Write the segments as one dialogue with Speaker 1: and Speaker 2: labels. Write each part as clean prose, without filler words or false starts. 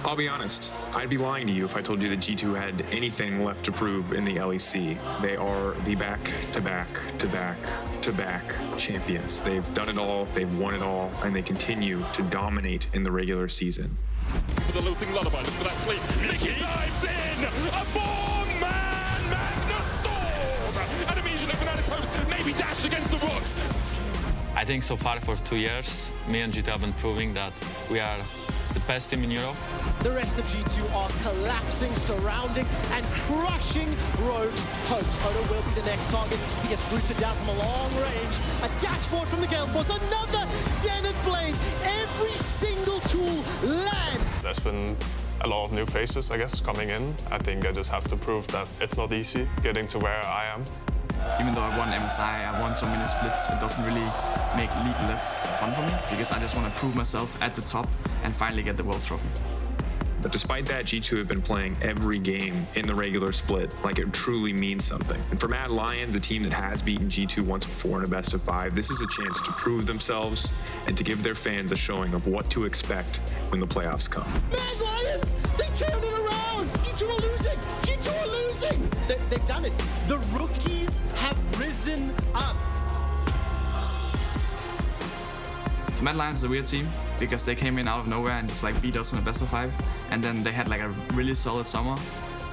Speaker 1: I'll be honest, I'd be lying to you if I told you that G2 had anything left to prove in the LEC. They are the back-to-back champions. They've done it all, they've won it all, and they continue to dominate in the regular season.
Speaker 2: For the looting lullaby, look for that sleep. Mikyx dives in! A four-man Magnus and immediately found his hopes, maybe dashed against the rocks.
Speaker 3: I think so far for 2 years, me and G2 have been proving that we are the best team in Europe.
Speaker 4: The rest of G2 are collapsing, surrounding, and crushing Rogue's hopes. Odo will be the next target. He gets rooted down from a long range. A dash forward from the Gale Force. Another Zenith Blade. Every single tool lands.
Speaker 5: There's been a lot of new faces, I guess, coming in. I think I just have to prove that it's not easy getting to where I am.
Speaker 6: Even though I won MSI, I won so many splits, it doesn't really make League less fun for me because I just want to prove myself at the top and finally get the World's Trophy.
Speaker 1: But despite that, G2 have been playing every game in the regular split like it truly means something. And for MAD Lions, a team that has beaten G2 once before in a best of 5, this is a chance to prove themselves and to give their fans a showing of what to expect when the playoffs come.
Speaker 4: MAD Lions! They turned it around! G2 are losing! G2 are losing! They've done it. The rookies have risen up.
Speaker 6: So MAD Lions is a weird team because they came in out of nowhere and just like beat us in a best of 5, and then they had like a really solid summer.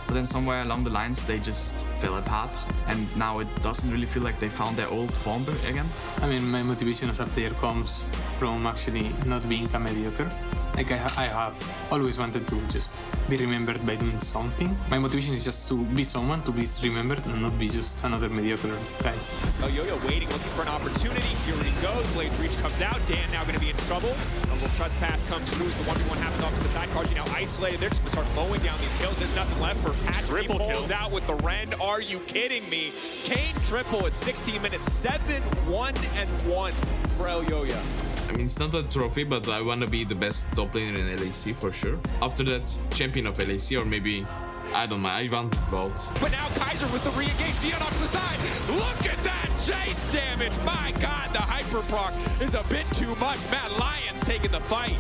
Speaker 6: But then somewhere along the lines they just fell apart, and now it doesn't really feel like they found their old form again.
Speaker 7: I mean, my motivation as a player comes from actually not being a mediocre. Like I have always wanted to just be remembered by doing something. My motivation is just to be someone, to be remembered, and not be just another mediocre guy.
Speaker 8: Elyoya waiting, looking for an opportunity. Here he goes. Blade's reach comes out. Dan now going to be in trouble. A little trespass comes through. The 1v1 happens off to the side. Carzzy now isolated. They're just going to start mowing down these kills. There's nothing left for Patrick. He pulls out with the Rend. Are you kidding me? Kane triple at 16 minutes. 7-1-1 for Elyoya.
Speaker 9: I mean, it's not a trophy, but I want to be the best top laner in LEC for sure. After that, champion of LEC, or maybe, I don't mind, I want both.
Speaker 8: But now Kaiser with the re-engage, Sion off to the side. Look at that chase damage. My God, the hyper proc is a bit too much. MAD Lions taking the fight.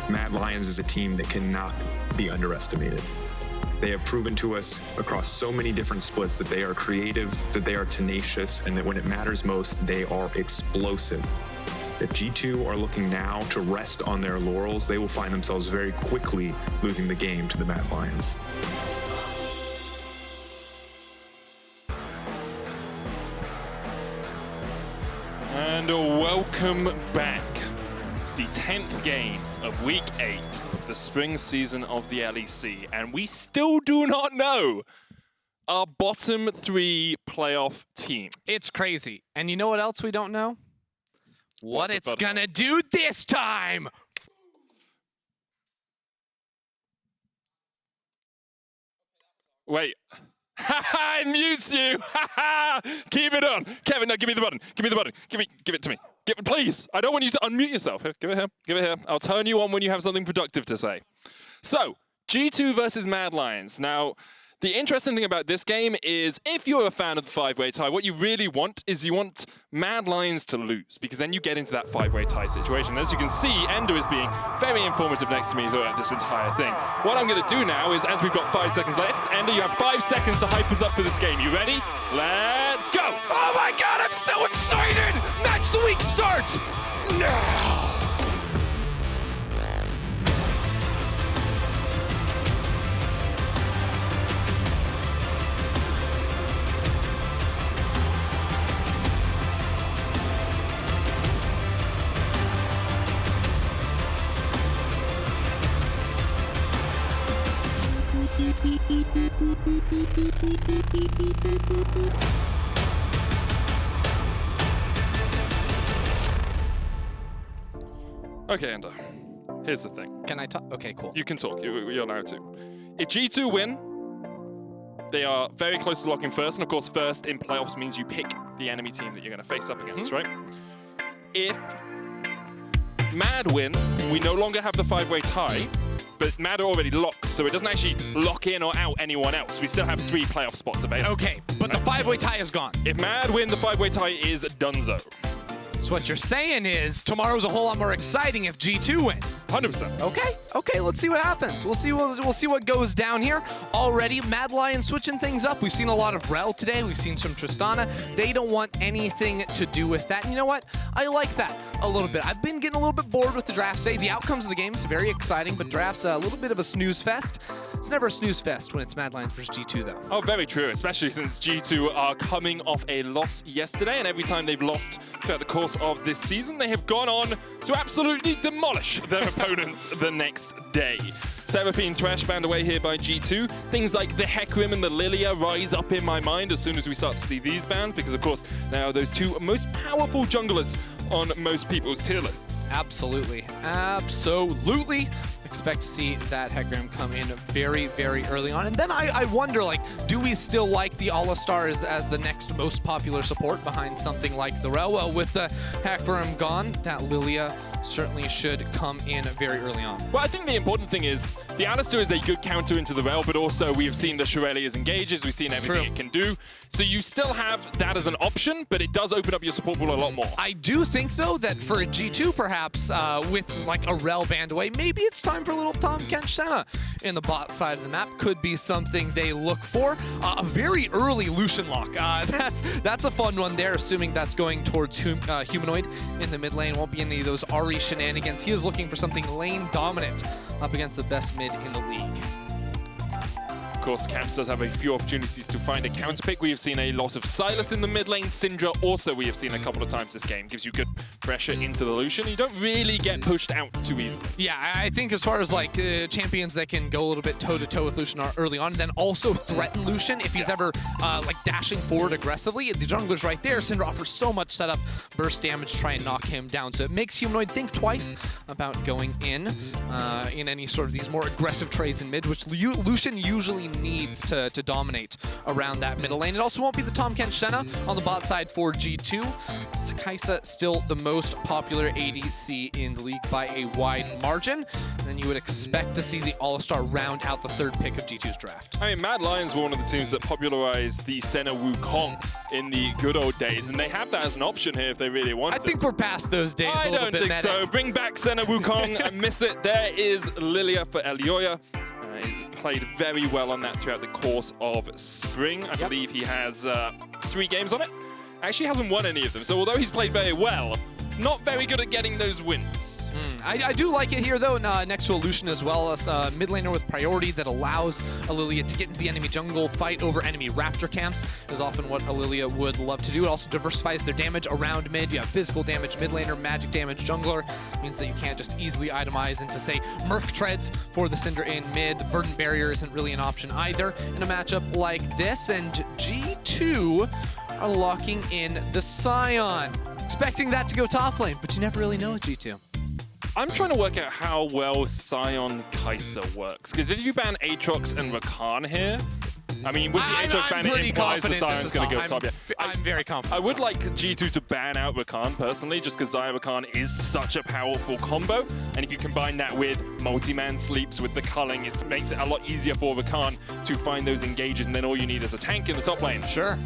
Speaker 1: MAD Lions is a team that cannot be underestimated. They have proven to us across so many different splits that they are creative, that they are tenacious, and that when it matters most, they are explosive. If G2 are looking now to rest on their laurels, they will find themselves very quickly losing the game to the MAD Lions.
Speaker 2: And welcome back. The 10th game of Week 8 of the spring season of the LEC. And we still do not know our bottom 3 playoff team.
Speaker 10: It's crazy. And you know what else we don't know? What it's gonna do this time!
Speaker 2: Wait. Haha, it mutes you! Haha! Keep it on! Kevin, no, give me the button. Give me the button. Give it to me. Give it, please! I don't want you to unmute yourself. Here, give it here. Give it here. I'll turn you on when you have something productive to say. So, G2 versus MAD Lions. Now, the interesting thing about this game is if you're a fan of the 5-way tie, what you really want is you want MAD Lions to lose, because then you get into that 5-way tie situation. As you can see, Ender is being very informative next to me throughout this entire thing. What I'm going to do now is, as we've got 5 seconds left, Ender, you have 5 seconds to hype us up for this game. You ready? Let's go!
Speaker 8: Oh my God, I'm so excited! Match the week starts now!
Speaker 2: Okay, Ender. Here's the thing.
Speaker 10: Can I talk? Okay, cool.
Speaker 2: You can talk. You're allowed to. If G2 win, they are very close to locking first. And of course, first in playoffs means you pick the enemy team that you're going to face up against, right? If MAD win, we no longer have the 5-way tie. But MAD are already locked, so it doesn't actually lock in or out anyone else. We still have 3 playoff spots available.
Speaker 10: Okay, but the 5-way tie is gone.
Speaker 2: If MAD win, the 5-way tie is donezo.
Speaker 10: So what you're saying is tomorrow's a whole lot more exciting if G2 win.
Speaker 2: 100%.
Speaker 10: Okay, let's see what happens. We'll see what goes down here. Already, Mad Lions switching things up. We've seen a lot of Rel today. We've seen some Tristana. They don't want anything to do with that. And you know what? I like that a little bit. I've been getting a little bit bored with the drafts today. The outcomes of the games very exciting, but drafts a little bit of a snooze fest. It's never a snooze fest when it's Mad Lions versus G2, though.
Speaker 2: Oh, very true, especially since G2 are coming off a loss yesterday, and every time they've lost throughout the course of this season, they have gone on to absolutely demolish their opponents the next day. Seraphine Thresh banned away here by G2. Things like the Hecarim and the Lillia rise up in my mind as soon as we start to see these bans, because of course they are those two most powerful junglers on most people's tier lists.
Speaker 10: Absolutely. Expect to see that Hecarim come in very, very early on. And then I wonder, like, do we still like the All-Stars as the next most popular support behind something like the Rel? Well, with the Hecarim gone, that Lillia certainly should come in very early on.
Speaker 2: Well, I think the important thing is the Alistar is a good counter into the Rel, but also we have seen the Shurelya's engages, we've seen everything it can do. So you still have that as an option, but it does open up your support pool a lot more.
Speaker 10: I do think, though, that for a G2, perhaps, with like a Rel banned away, maybe it's time for a little Tahm Kench Senna in the bot side of the map. Could be something they look for. A very early Lucian lock. That's a fun one there, assuming that's going towards Humanoid in the mid lane. Won't be any of those Ahri shenanigans. He is looking for something lane dominant up against the best mid in the league.
Speaker 2: Of course, Caps does have a few opportunities to find a counterpick. We have seen a lot of Sylas in the mid lane. Syndra also we have seen a couple of times this game. Gives you good pressure into the Lucian. You don't really get pushed out too easily.
Speaker 10: Yeah, I think as far as like champions that can go a little bit toe-to-toe with Lucian early on, and then also threaten Lucian if he's ever like dashing forward aggressively. The jungler's right there. Syndra offers so much setup, burst damage to try and knock him down. So it makes Humanoid think twice about going in any sort of these more aggressive trades in mid, which Lucian usually needs to dominate around that middle lane. It also won't be the Tahm Kench Senna on the bot side for G2. Kai'Sa still the most popular ADC in the league by a wide margin. And then you would expect to see the All-Star round out the third pick of G2's draft.
Speaker 2: I mean, Mad Lions were one of the teams that popularized the Senna Wukong in the good old days, and they have that as an option here if they really want
Speaker 10: I think we're past those days
Speaker 2: I don't think so. Bring back Senna Wukong. I miss it. There is Lillia for Elyoya. He's played very well on that throughout the course of spring. I believe he has 3 games on it. Actually hasn't won any of them. So although he's played very well, not very good at getting those wins.
Speaker 10: I do like it here, though, next to a Lucian as well as a mid laner with priority that allows a Lillia to get into the enemy jungle, fight over enemy raptor camps is often what a Lillia would love to do. It also diversifies their damage around mid. You have physical damage mid laner, magic damage jungler. It means that you can't just easily itemize into, say, Merc Treads for the Syndra in mid. The Verdant Barrier isn't really an option either in a matchup like this. And G2 are locking in the Sion. Expecting that to go top lane, but you never really know with G2.
Speaker 2: I'm trying to work out how well Sion Kai'Sa works, because if you ban Aatrox and Rakan here, I mean, with the Aatrox ban, it implies the Sion's going to go top.
Speaker 10: I'm very confident.
Speaker 2: I would like G2 to ban out Rakan, personally, just because Xayah Rakan is such a powerful combo, and if you combine that with multi-man sleeps with the culling, it makes it a lot easier for Rakan to find those engages, and then all you need is a tank in the top lane.
Speaker 10: Sure.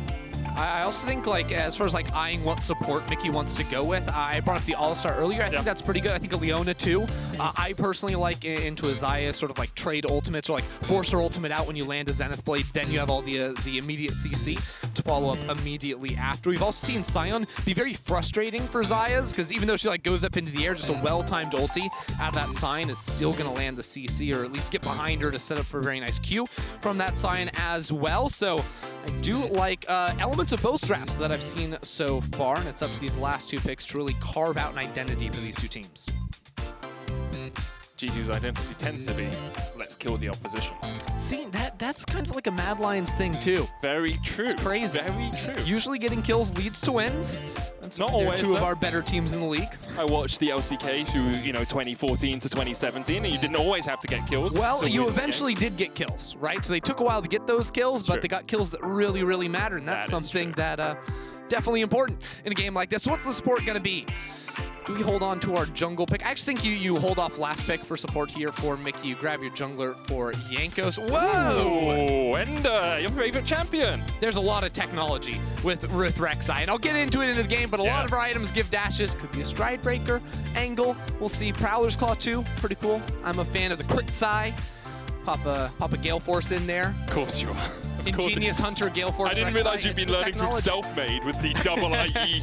Speaker 10: I also think, like, as far as like eyeing what support Mikyx wants to go with, I brought up the All-Star earlier. I think that's pretty good. I think a Leona too. I personally like into a Xayah sort of like trade ultimates, or like force her ultimate out when you land a Zenith Blade. Then you have all the immediate CC to follow up immediately after. We've also seen Sion be very frustrating for Xayahs, because even though she like goes up into the air, just a well-timed ulti out of that Sion is still going to land the CC, or at least get behind her to set up for a very nice Q from that Sion as well. So I do like elements of both drafts that I've seen so far, and it's up to these last 2 picks to really carve out an identity for these 2 teams.
Speaker 2: G2's identity tends to be, let's kill the opposition.
Speaker 10: See, that's kind of like a Mad Lions thing too.
Speaker 2: Very true.
Speaker 10: It's crazy.
Speaker 2: Very true.
Speaker 10: Usually getting kills leads to wins. That's
Speaker 2: not always
Speaker 10: 2 of our better teams in the league.
Speaker 2: I watched the LCK through, 2014 to 2017, and you didn't always have to get kills.
Speaker 10: Well, you eventually did get kills, right? So they took a while to get those kills, but they got kills that really, really mattered, and that's something that definitely important in a game like this. So what's the support going to be? Do we hold on to our jungle pick? I actually think you hold off last pick for support here for Mickey. You grab your jungler for Jankos. Whoa!
Speaker 2: Wunder, your favorite champion.
Speaker 10: There's a lot of technology with Rek'Sai, and I'll get into it in the game, but a lot of our items give dashes. Could be a stride breaker, angle. We'll see. Prowler's Claw too, pretty cool. I'm a fan of the Crit-Sai. Pop a Gale Force in there.
Speaker 2: Of course you are.
Speaker 10: Ingenious Hunter, Gale Force.
Speaker 2: I didn't realize you'd been learning from Self-Made with the double IE.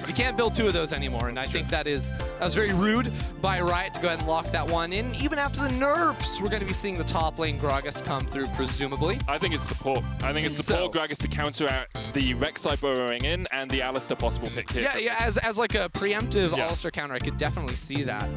Speaker 10: You can't build 2 of those anymore, and I think that was very rude by Riot to go ahead and lock that one in. Even after the nerfs, we're going to be seeing the top lane Gragas come through, presumably.
Speaker 2: I think it's support. I think it's support Gragas to counteract the Rek'Sai burrowing in and the Alistar possible pick here.
Speaker 10: Yeah, as like a preemptive Alistar counter, I could definitely see that.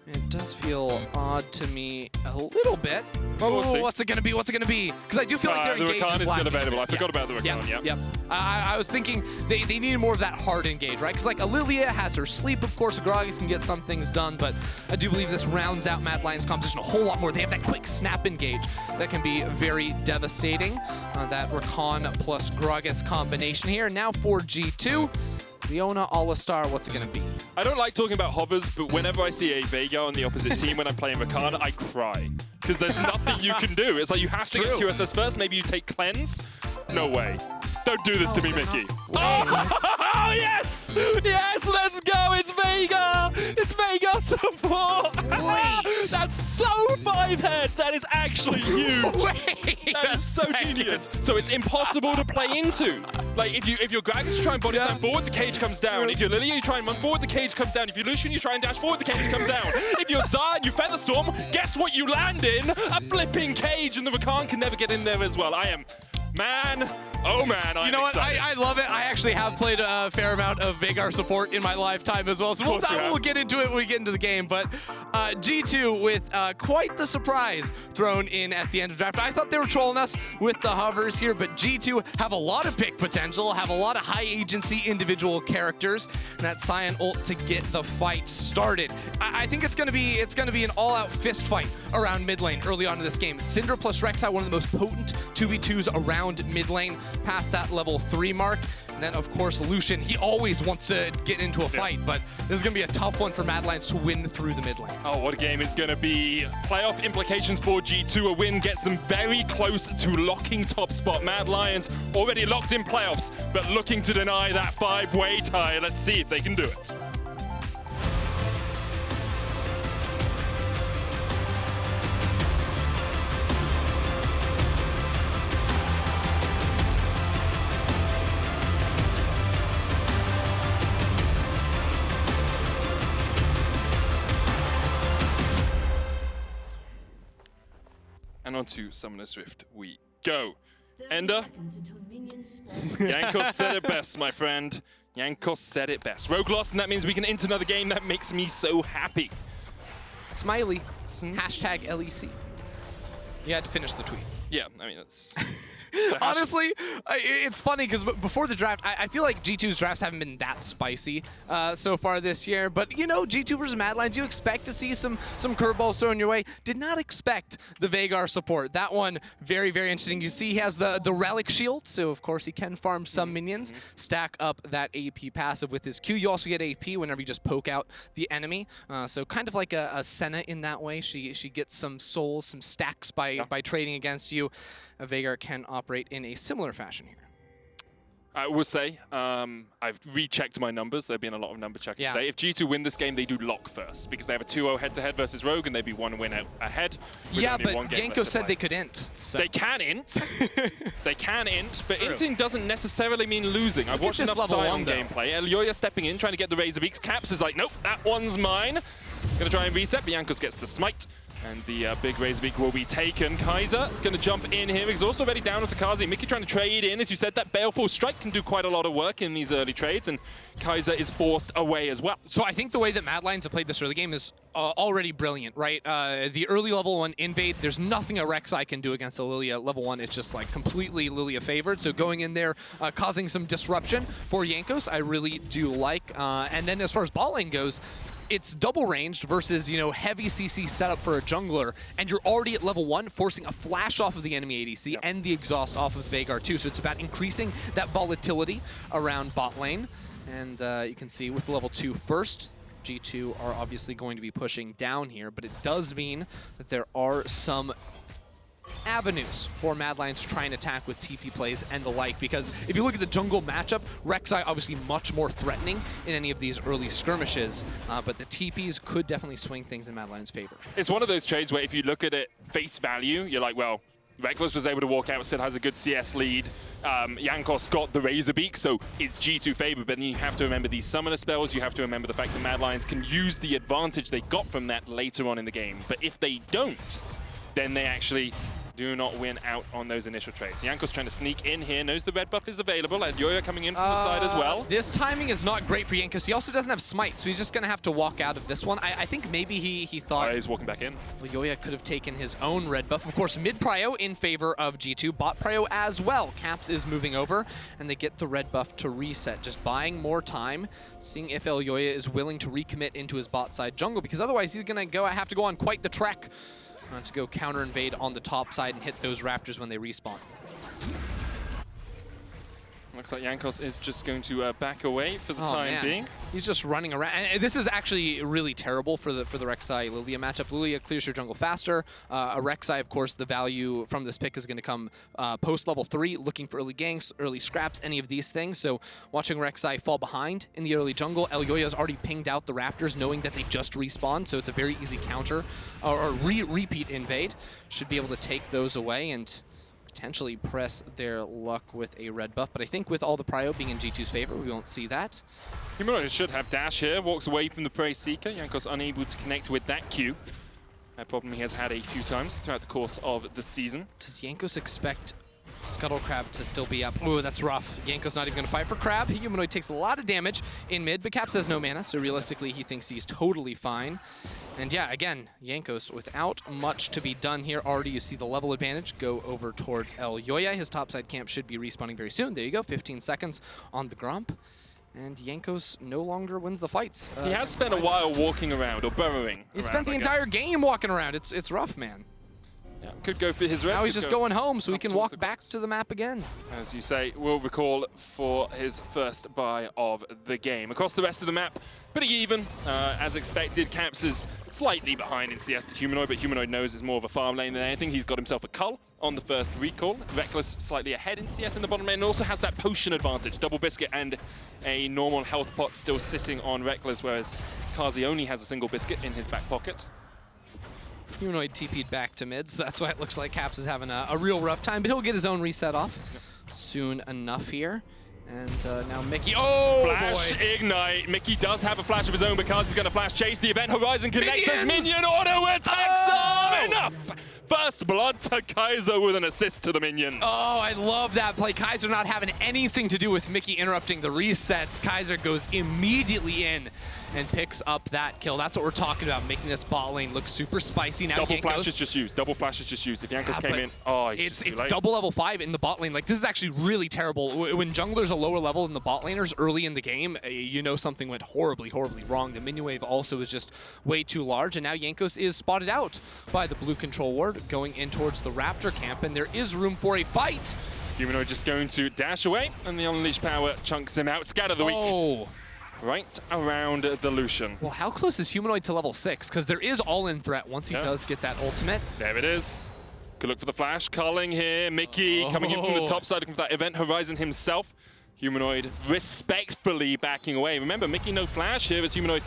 Speaker 10: It does feel odd to me a little bit. Oh, what's it gonna be? What's it gonna be? Because I do feel like their engage
Speaker 2: Rakan is still
Speaker 10: lacking.
Speaker 2: available. I forgot about the Rakan.
Speaker 10: Yep. I was thinking they needed more of that hard engage, right? Because like Lillia has her sleep, of course. Gragas can get some things done, but I do believe this rounds out Mad Lions' composition a whole lot more. They have that quick snap engage that can be very devastating. That Rakan plus Gragas combination here. Now for G2. Leona, Alistar, what's it going to be?
Speaker 2: I don't like talking about hovers, but whenever I see a Veigar on the opposite team when I'm playing Rakan, I cry. Because there's nothing you can do. It's like you have to get QSS first. Maybe you take Cleanse. No way. Don't do this to me, Mickey. Oh, yes! Yes, let's go! It's Veigar! It's Veigar support!
Speaker 10: Wait!
Speaker 2: That's so 5-head! That is actually huge!
Speaker 10: Wait!
Speaker 2: That is so genius! So it's impossible to play into. Like, if you're Gragas, you try and body slam forward, the cage comes down. If you're Lillia, you try and run forward, the cage comes down. If you're Lucian, you try and dash forward, the cage comes down. If you're Xayah and you Featherstorm, guess what you land in? A flipping cage, and the Rakan can never get in there as well. Oh man, I'm excited.
Speaker 10: I love it. I actually have played a fair amount of Veigar support in my lifetime as well, so we'll get into it when we get into the game. But G2 with quite the surprise thrown in at the end of the draft. I thought they were trolling us with the hovers here, but G2 have a lot of pick potential, have a lot of high agency individual characters, and that Sion ult to get the fight started. I think it's gonna be an all-out fist fight around mid lane early on in this game. Syndra plus Rek'Sai, one of the most potent 2v2s around mid lane, past that level 3 mark. And then, of course, Lucian, he always wants to get into a fight, but this is going to be a tough one for Mad Lions to win through the mid lane.
Speaker 2: Oh, what a game it's going to be. Playoff implications for G2. A win gets them very close to locking top spot. Mad Lions already locked in playoffs, but looking to deny that 5-way tie. Let's see if they can do it. And on to Summoner's Rift we go. Ender. Jankos said it best, my friend. Jankos said it best. Rogue lost, and that means we can enter another game. That makes me so happy.
Speaker 10: Smiley. Hashtag LEC. You had to finish the tweet.
Speaker 2: Yeah, I mean, that's...
Speaker 10: Honestly, it's funny because before the draft, I feel like G2's drafts haven't been that spicy so far this year. But, you know, G2 versus Mad Lions, you expect to see some curveballs thrown your way. Did not expect the Veigar support. That one, very, very interesting. You see he has the Relic Shield, so of course he can farm some minions, stack up that AP passive with his Q. You also get AP whenever you just poke out the enemy. So kind of like a Senna in that way. She gets some souls, some stacks by trading against you. Veigar can operate in a similar fashion here.
Speaker 2: I will say, I've rechecked my numbers. There have been a lot of number checking today. If G2 win this game, they do lock first because they have a 2-0 head-to-head versus Rogue, and they'd be 1 win ahead.
Speaker 10: Yeah, but Jankos said they could int. So.
Speaker 2: They can int. They can int, but inting doesn't necessarily mean losing. I've watched enough Sion gameplay. Elyoya stepping in, trying to get the Razor Beaks. Caps is like, nope, that one's mine. Gonna try and reset, but Jankos gets the smite. And the big Razor Beak will be taken. Kaiser going to jump in here. Exhaust already down onto Carzzy. Mikyx trying to trade in. As you said, that Baleful Strike can do quite a lot of work in these early trades. And Kaiser is forced away as well.
Speaker 10: So I think the way that Mad Lions have played this early game is already brilliant, right? The early level 1 invade, there's nothing a Rek'Sai can do against a Lillia. Level 1, it's just like completely Lillia favored. So going in there, causing some disruption for Jankos, I really do like. And then as far as bot lane goes, it's double ranged versus, you know, heavy CC setup for a jungler, and you're already at level 1, forcing a flash off of the enemy ADC and the exhaust off of Veigar too. So it's about increasing that volatility around bot lane. And you can see with level 2 first, G2 are obviously going to be pushing down here, but it does mean that there are some avenues for Mad Lions to try and attack with TP plays and the like, because if you look at the jungle matchup, Rek'Sai obviously much more threatening in any of these early skirmishes, but the TPs could definitely swing things in Mad Lions' favor.
Speaker 2: It's one of those trades where if you look at it face value, you're like, well, Rekkles was able to walk out, still has a good CS lead. Jankos got the Razorbeak, so it's G2 favor, but then you have to remember these summoner spells, you have to remember the fact that Mad Lions can use the advantage they got from that later on in the game. But if they don't, then they actually do not win out on those initial trades. Jankos trying to sneak in here, knows the red buff is available, and Elyoya coming in from the side as well.
Speaker 10: This timing is not great for Jankos. He also doesn't have smite, so he's just going to have to walk out of this one. I think maybe he thought
Speaker 2: he's walking back in.
Speaker 10: Elyoya could have taken his own red buff. Of course, mid prio in favor of G2, bot prio as well. Caps is moving over, and they get the red buff to reset. Just buying more time, seeing if Elyoya is willing to recommit into his bot side jungle, because otherwise he's going to have to go on quite the trek to go counter-invade on the top side and hit those Raptors when they respawn.
Speaker 2: Looks like Jankos is just going to back away for the time being.
Speaker 10: He's just running around. And this is actually really terrible for the Rek'Sai Lillia matchup. Lillia clears your jungle faster. A Rek'Sai, of course, the value from this pick is going to come post level 3, looking for early ganks, early scraps, any of these things. So watching Rek'Sai fall behind in the early jungle, Elyoya's already pinged out the Raptors, knowing that they just respawned. So it's a very easy counter or repeat invade. Should be able to take those away and potentially press their luck with a red buff, but I think with all the prio being in G2's favor, we won't see that.
Speaker 2: Humanoid should have dash here, walks away from the Prey Seeker. Jankos unable to connect with that Q. A problem he has had a few times throughout the course of the season.
Speaker 10: Does Jankos expect Scuttle Crab to still be up? Ooh, that's rough. Jankos not even going to fight for Crab. Humanoid takes a lot of damage in mid, but Caps has no mana, so realistically he thinks he's totally fine. And yeah, again, Jankos without much to be done here. Already you see the level advantage go over towards Elyoya. His topside camp should be respawning very soon. There you go, 15 seconds on the Gromp. And Jankos no longer wins the fights.
Speaker 2: He has spent a while walking around, or burrowing.
Speaker 10: He spent the entire game walking around. It's rough, man.
Speaker 2: Yeah, could go for his red.
Speaker 10: Now he's just going home so he can walk back to the map again.
Speaker 2: As you say, we'll recall for his first buy of the game. Across the rest of the map, pretty even. As expected, Caps is slightly behind in CS to Humanoid, but Humanoid knows it's more of a farm lane than anything. He's got himself a cull on the first recall. Rekkles slightly ahead in CS in the bottom lane, and also has that potion advantage. Double biscuit and a normal health pot still sitting on Rekkles, whereas Carzzy only has a single biscuit in his back pocket.
Speaker 10: Humanoid TP'd back to mid, so that's why it looks like Caps is having a real rough time, but he'll get his own reset off soon enough here. And now Mikyx,
Speaker 2: Flash, boy. Ignite. Mikyx does have a flash of his own, but Carzzy's going to flash chase. The event horizon connects. There's minion auto attacks. Enough! First blood to Kaiser with an assist to the minions.
Speaker 10: Oh, I love that play. Kaiser not having anything to do with Mikyx interrupting the resets. Kaiser goes immediately in and picks up that kill. That's what we're talking about, making this bot lane look super spicy. Now
Speaker 2: double flash is just used. Double flash is just used. If Jankos came in, it's
Speaker 10: double level 5 in the bot lane. Like, this is actually really terrible. When junglers are lower level than the bot laners early in the game, you know something went horribly, horribly wrong. The minion wave also is just way too large, and now Jankos is spotted out by the blue control ward going in towards the Raptor camp, and there is room for a fight.
Speaker 2: Humanoid just going to dash away, and the Unleashed Power chunks him out. Scatter the weak. Right around the Lucian.
Speaker 10: Well, how close is Humanoid to level 6? Because there is all-in threat once he does get that ultimate.
Speaker 2: There it is. Good look for the flash. Culling here. Mikyx coming in from the top side, looking for that event horizon himself. Humanoid respectfully backing away. Remember, Mikyx no flash here as Humanoid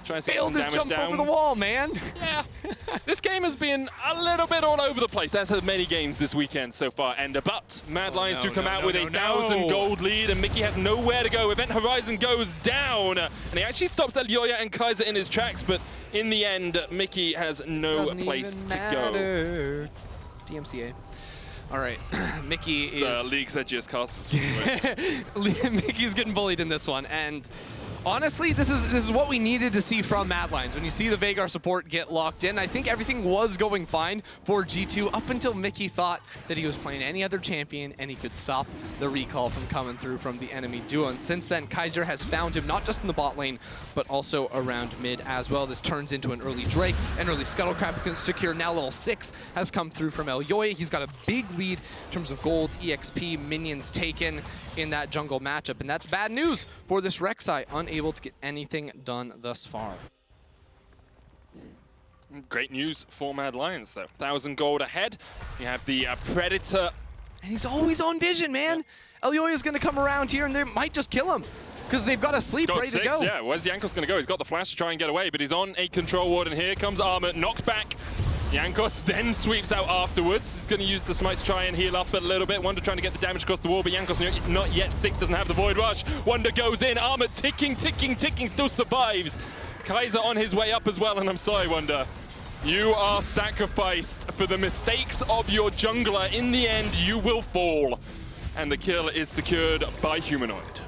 Speaker 2: tries to get some damage
Speaker 10: jump
Speaker 2: down.
Speaker 10: over the wall, man.
Speaker 2: Yeah. This game has been a little bit all over the place. That's had many games this weekend so far. But Mad Lions do come out with a 1,000 gold lead, and Mikyx has nowhere to go. Event horizon goes down, and he actually stops Elyoya and Kaiser in his tracks, but in the end, Mikyx has no place to go.
Speaker 10: DMCA. All right, Mikyx is...
Speaker 2: League's edgiest casters.
Speaker 10: Mikyx's getting bullied in this one, and honestly, this is what we needed to see from Mad Lions. When you see the Veigar support get locked in, I think everything was going fine for G2 up until Mikyx thought that he was playing any other champion and he could stop the recall from coming through from the enemy duo. And since then, Kaiser has found him not just in the bot lane, but also around mid as well. This turns into an early Drake, an early Scuttle Crab can secure. Now level 6 has come through from Elyoya. He's got a big lead in terms of gold, EXP, minions taken. in that jungle matchup. And that's bad news for this Rek'Sai, unable to get anything done thus far.
Speaker 2: Great news for Mad Lions, though. 1,000 gold ahead. You have the Predator.
Speaker 10: And he's always on vision, man. Elyoya's going to come around here, and they might just kill him because they've got a sleep ready to go.
Speaker 2: Yeah, where's Jankos going to go? He's got the flash to try and get away, but he's on a control ward, and here comes Armut, knocked back. Jankos then sweeps out afterwards. He's going to use the smite to try and heal up a little bit. Wunder trying to get the damage across the wall, but Jankos not yet. Six doesn't have the Void Rush. Wunder goes in. Armut ticking, still survives. Kaiser on his way up as well, and I'm sorry, Wunder. You are sacrificed for the mistakes of your jungler. In the end, you will fall. And the kill is secured by Humanoid.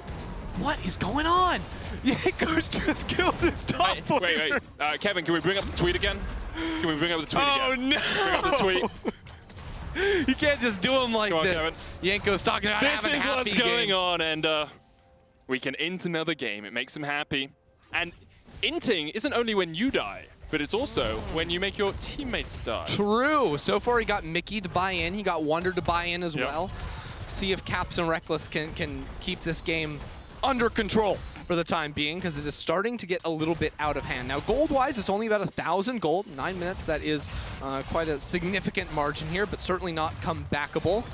Speaker 10: What is going on? Jankos just killed his top
Speaker 2: Wait. Kevin, can we bring up the tweet again? Can we bring up the tweet again?
Speaker 10: Oh, no!
Speaker 2: Bring up the tweet.
Speaker 10: You can't just do him like
Speaker 2: Come on,
Speaker 10: this.
Speaker 2: Kevin.
Speaker 10: Yanko's talking about having
Speaker 2: This is
Speaker 10: happy
Speaker 2: what's going
Speaker 10: games.
Speaker 2: on, and we can int another game. It makes him happy. And inting isn't only when you die, but it's also when you make your teammates die.
Speaker 10: True. So far, he got Mickey to buy in. He got Wunder to buy in as well. See if Caps and Rekkles can keep this game under control for the time being, because it is starting to get a little bit out of hand. Now, gold-wise, it's only about 1,000 gold. 9 minutes, that is quite a significant margin here, but certainly not comebackable.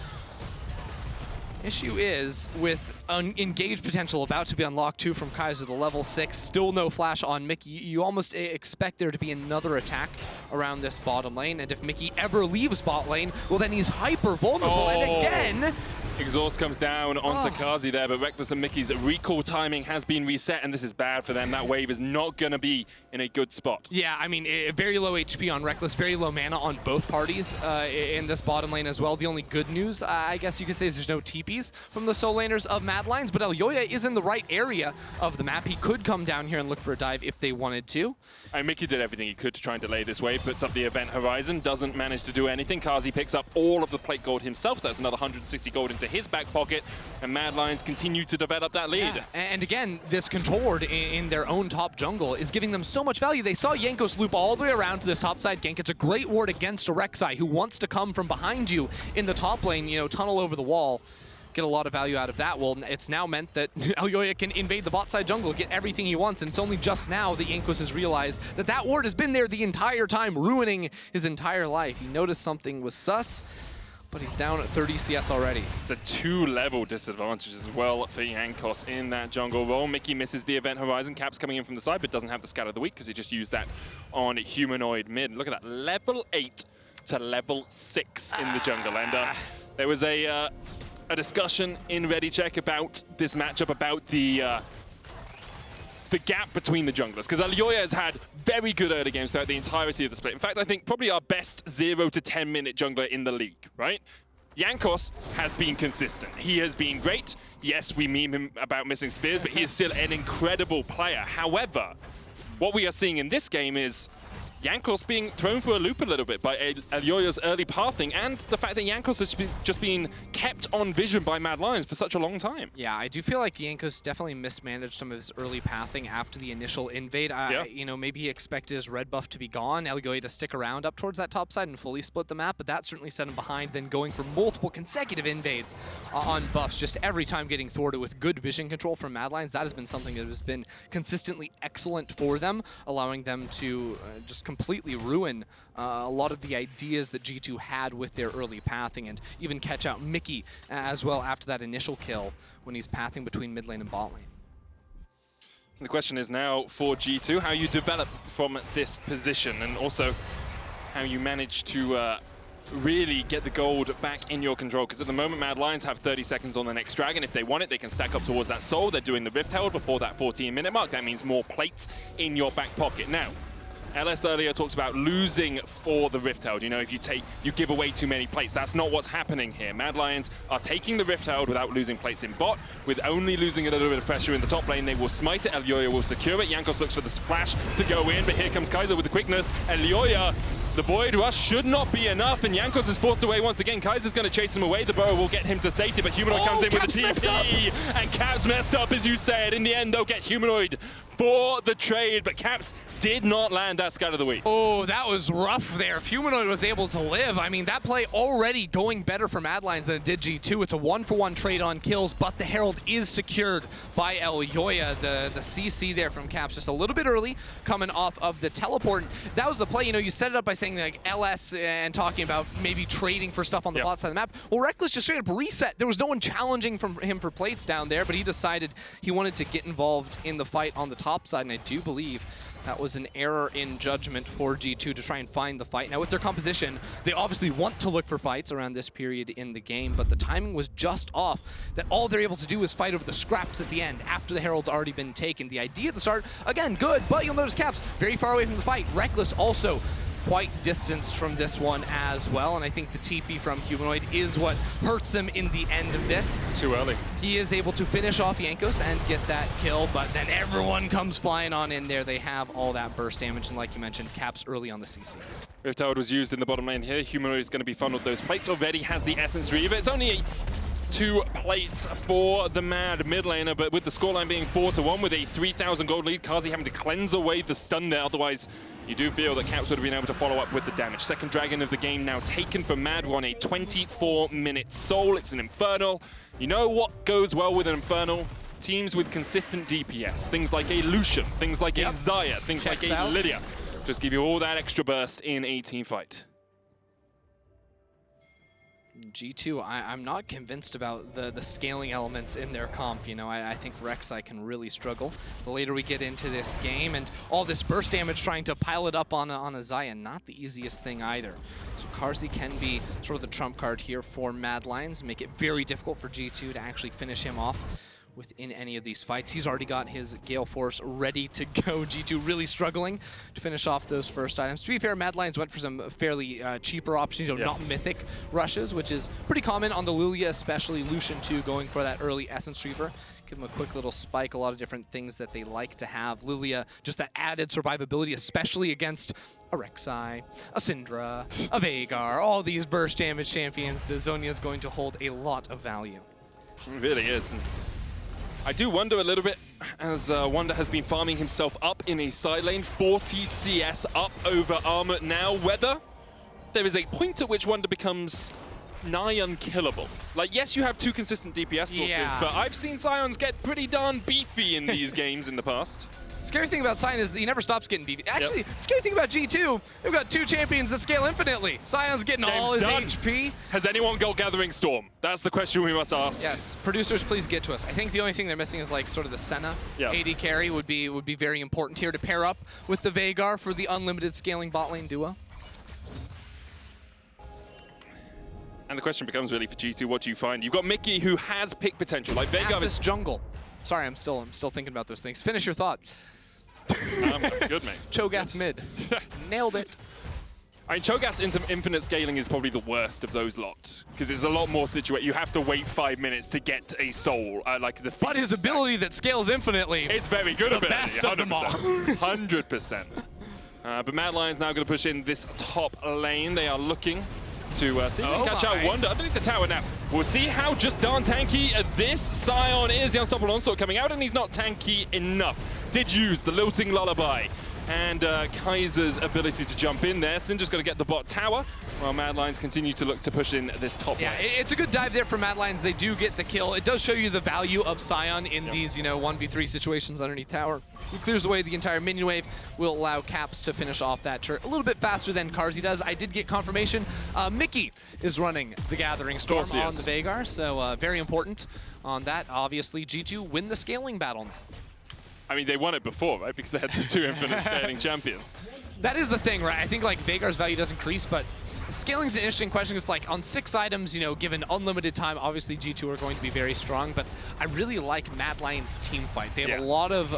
Speaker 10: Issue is, with an engaged potential about to be unlocked too from Kaiser, the level 6, still no flash on Mickey. You almost expect there to be another attack around this bottom lane, and if Mickey ever leaves bot lane, well then he's hyper vulnerable, and again...
Speaker 2: Exhaust comes down onto Carzzy there, but Rekkles and Mickey's recall timing has been reset, and this is bad for them. That wave is not going to be in a good spot.
Speaker 10: Yeah, I mean, very low HP on Rekkles, very low mana on both parties in this bottom lane as well. The only good news, I guess you could say, is there's no TPs from the solo laners of Mad Lions, but Elyoya is in the right area of the map. He could come down here and look for a dive if they wanted to.
Speaker 2: And Mickey did everything he could to try and delay this wave, puts up the event horizon, doesn't manage to do anything. Carzzy picks up all of the plate gold himself, so that's another 160 gold into his back pocket, and Mad Lions continue to develop that lead.
Speaker 10: Yeah. And again, this control ward in their own top jungle is giving them so much value. They saw Jankos loop all the way around for this topside gank. It's a great ward against a Rek'Sai who wants to come from behind you in the top lane, you know, tunnel over the wall. Get a lot of value out of that. Well, it's now meant that Elyoya can invade the bot side jungle, get everything he wants, and it's only just now that Jankos has realized that that ward has been there the entire time, ruining his entire life. He noticed something was sus, but he's down at 30 CS already.
Speaker 2: It's a 2-level disadvantage as well for Jankos in that jungle role. Mickey misses the event horizon. Caps coming in from the side, but doesn't have the scatter of the week because he just used that on Humanoid mid. Look at that, level 8 to level 6 in the jungle. And there was a discussion in ReadyCheck about this matchup, about the gap between the junglers, because Elyoya has had very good early games throughout the entirety of the split. In fact, I think probably our best 0 to 10 minute jungler in the league, right? Jankos has been consistent. He has been great. Yes, we meme him about missing spears, but he is still an incredible player. However, what we are seeing in this game is Jankos being thrown for a loop a little bit by Elyoya's early pathing, and the fact that Jankos has just been kept on vision by Mad Lions for such a long time.
Speaker 10: Yeah, I do feel like Jankos definitely mismanaged some of his early pathing after the initial invade. You know, maybe he expected his red buff to be gone, Elyoya to stick around up towards that top side and fully split the map, but that certainly set him behind, then going for multiple consecutive invades on buffs, just every time getting thwarted with good vision control from Mad Lions. That has been something that has been consistently excellent for them, allowing them to just completely ruin a lot of the ideas that G2 had with their early pathing, and even catch out Mickey as well after that initial kill when he's pathing between mid lane and bot lane.
Speaker 2: The question is now for G2, how you develop from this position, and also how you manage to really get the gold back in your control, because at the moment Mad Lions have 30 seconds on the next dragon. If they want it, they can stack up towards that soul. They're doing the Rift Herald before that 14-minute mark. That means more plates in your back pocket. Now, LS earlier talked about losing for the Rift Herald. You know, if you give away too many plates. That's not what's happening here. Mad Lions are taking the Rift Herald without losing plates in bot. With only losing a little bit of pressure in the top lane, they will smite it. Elyoya will secure it. Jankos looks for the splash to go in, but here comes Kaiser with the quickness. Elyoya, the Void Rush should not be enough, and Jankos is forced away once again. Kaiser's going to chase him away. The burrow will get him to safety, but Humanoid comes in with a TP, and Caps messed up, as you said. In the end, they'll get Humanoid for the trade, but Caps did not land that scout of the week.
Speaker 10: Oh, that was rough there. If Humanoid was able to live, I mean, that play already going better for Mad Lions than it did G2. It's a 1-for-1 trade on kills, but the Herald is secured by Elyoya. The CC there from Caps just a little bit early, coming off of the teleport. That was the play. You know, you set it up by saying like LS and talking about maybe trading for stuff on the bot side of the map. Well, Rekkles just straight up reset. There was no one challenging from him for plates down there, but he decided he wanted to get involved in the fight on the top side, and I do believe that was an error in judgment for G2 to try and find the fight. Now with their composition, they obviously want to look for fights around this period in the game, but the timing was just off that all they're able to do is fight over the scraps at the end after the Herald's already been taken. The idea at the start, again, good, but you'll notice Caps very far away from the fight. Rekkles also quite distanced from this one as well, and I think the TP from Humanoid is what hurts him in the end of this.
Speaker 2: Too early.
Speaker 10: He is able to finish off Jankos and get that kill, but then everyone comes flying on in there. They have all that burst damage, and like you mentioned, Caps early on the CC.
Speaker 2: Rift Herald was used in the bottom lane here. Humanoid is going to be funneled those plates. Already has the Essence Reaver. It's only 2 plates for the Mad mid laner, but with the scoreline being 4-1 with a 3,000 gold lead, Carzzy having to cleanse away the stun there. Otherwise, you do feel that Caps would have been able to follow up with the damage. Second dragon of the game now taken from Mad. We're on a 24-minute soul. It's an Infernal. You know what goes well with an Infernal? Teams with consistent DPS. Things like a Lucian, things like a Xayah, things like a Lillia. Just give you all that extra burst in a team fight.
Speaker 10: G2, I'm not convinced about the scaling elements in their comp. You know, I think Rek'Sai can really struggle. The later we get into this game, and all this burst damage trying to pile it up on a Xayah, not the easiest thing either. So Carzzy can be sort of the trump card here for Mad Lions, make it very difficult for G2 to actually finish him off within any of these fights. He's already got his Gale Force ready to go. G2 really struggling to finish off those first items. To be fair, Mad Lions went for some fairly cheaper options, you know, not mythic rushes, which is pretty common on the Lillia, especially Lucian too, going for that early Essence Reaver. Give them a quick little spike, a lot of different things that they like to have. Lillia, just that added survivability, especially against a Rek'Sai, a Syndra, a Veigar, all these burst damage champions. The Zhonya is going to hold a lot of value.
Speaker 2: It really is. I do wonder a little bit, as Wunder has been farming himself up in a side lane, 40 CS up over Armut now, whether there is a point at which Wunder becomes nigh unkillable. Like, yes, you have 2 consistent DPS sources, but I've seen Sions get pretty darn beefy in these games in the past.
Speaker 10: Scary thing about Sion is that he never stops getting beefy. Actually, scary thing about G2, they've got 2 champions that scale infinitely. Sion's getting all his HP.
Speaker 2: Has anyone got Gathering Storm? That's the question we must ask.
Speaker 10: Yes, producers, please get to us. I think the only thing they're missing is like sort of the Senna. AD carry would be very important here to pair up with the Veigar for the unlimited scaling bot lane duo.
Speaker 2: And the question becomes really for G2, what do you find? You've got Mikyx, who has pick potential. Like Veigar is
Speaker 10: jungle. Sorry, I'm still thinking about those things. Finish your thought.
Speaker 2: Good, mate.
Speaker 10: Cho'Gath mid. Nailed it.
Speaker 2: I mean, Cho'Gath's infinite scaling is probably the worst of those lot, because it's a lot more situated. You have to wait 5 minutes to get a soul, like the.
Speaker 10: But his ability that scales infinitely.
Speaker 2: It's very good ability.
Speaker 10: The best of them all.
Speaker 2: 100%. But Mad Lions now going to push in this top lane. They are looking to see if they can catch out Wunder underneath the tower now. We'll see how just darn tanky this Sion is. The Unstoppable Onslaught coming out, and he's not tanky enough. Did use the Lilting Lullaby and Kaiser's ability to jump in there. Syndra's going to get the bot tower, while Mad Lions continue to look to push in this top lane.
Speaker 10: It's a good dive there for Mad Lions. They do get the kill. It does show you the value of Sion in these, 1v3 situations underneath tower. He clears away the entire minion wave, will allow Caps to finish off that turret a little bit faster than Carzzy does. I did get confirmation. Mikyx is running the Gathering Storm on the Veigar, so very important on that. Obviously, G2 win the scaling battle.
Speaker 2: I mean, they won it before, right? Because they had the 2 infinite scaling champions.
Speaker 10: That is the thing, right? I think like Veigar's value does increase, but scaling is an interesting question. It's like on 6 items, given unlimited time, obviously G2 are going to be very strong, but I really like Mad Lions' team fight. They have a lot of,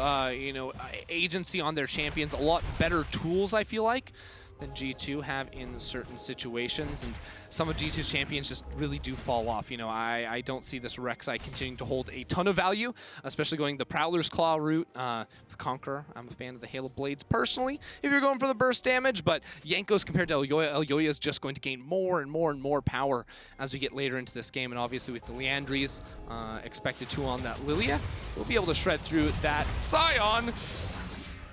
Speaker 10: agency on their champions, a lot better tools, I feel like, than G2 have in certain situations, and some of G2's champions just really do fall off. I don't see this Rek'Sai continuing to hold a ton of value, especially going the Prowler's Claw route with Conqueror. I'm a fan of the Halo Blades personally, if you're going for the burst damage, but Jankos compared to Elyoya is just going to gain more and more and more power as we get later into this game, and obviously with the Leandries expected to on that Lillia, we'll be able to shred through that Sion.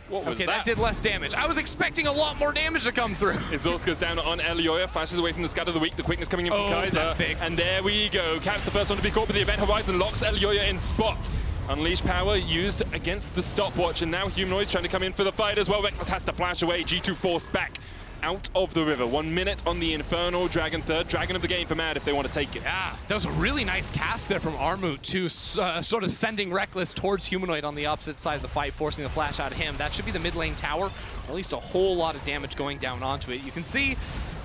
Speaker 2: What was
Speaker 10: okay, that did less damage. I was expecting a lot more damage to come through.
Speaker 2: Exhaust goes down on Elyoya, flashes away from the scatter of the week. The quickness coming in from Kaiser.
Speaker 10: That's big.
Speaker 2: And there we go. Cap's the first one to be caught, but the event horizon locks Elyoya in spot. Unleash power used against the stopwatch, and now Humanoid's trying to come in for the fight as well. Rekkles has to flash away. G2 forced back out of the river. 1 minute on the Infernal Dragon, third Dragon of the game for MAD if they want to take it.
Speaker 10: Yeah, that was a really nice cast there from Armut to sort of sending Rekkles towards Humanoid on the opposite side of the fight, forcing the flash out of him. That should be the mid lane tower, or at least a whole lot of damage going down onto it. You can see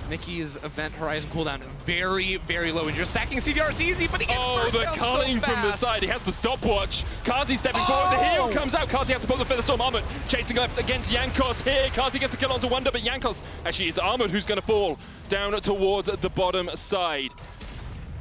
Speaker 10: Mickey's event horizon cooldown very, very low. When you're stacking CDR, it's easy, but he gets burst
Speaker 2: the
Speaker 10: down
Speaker 2: culling
Speaker 10: so
Speaker 2: from the
Speaker 10: fast.
Speaker 2: side. He has the stopwatch. Carzzy stepping forward. The heal comes out. Carzzy has to pull the Featherstorm. Armut chasing left against Jankos here. Carzzy gets the kill onto Wunder, but Jankos, actually it's Armut who's going to fall down towards the bottom side.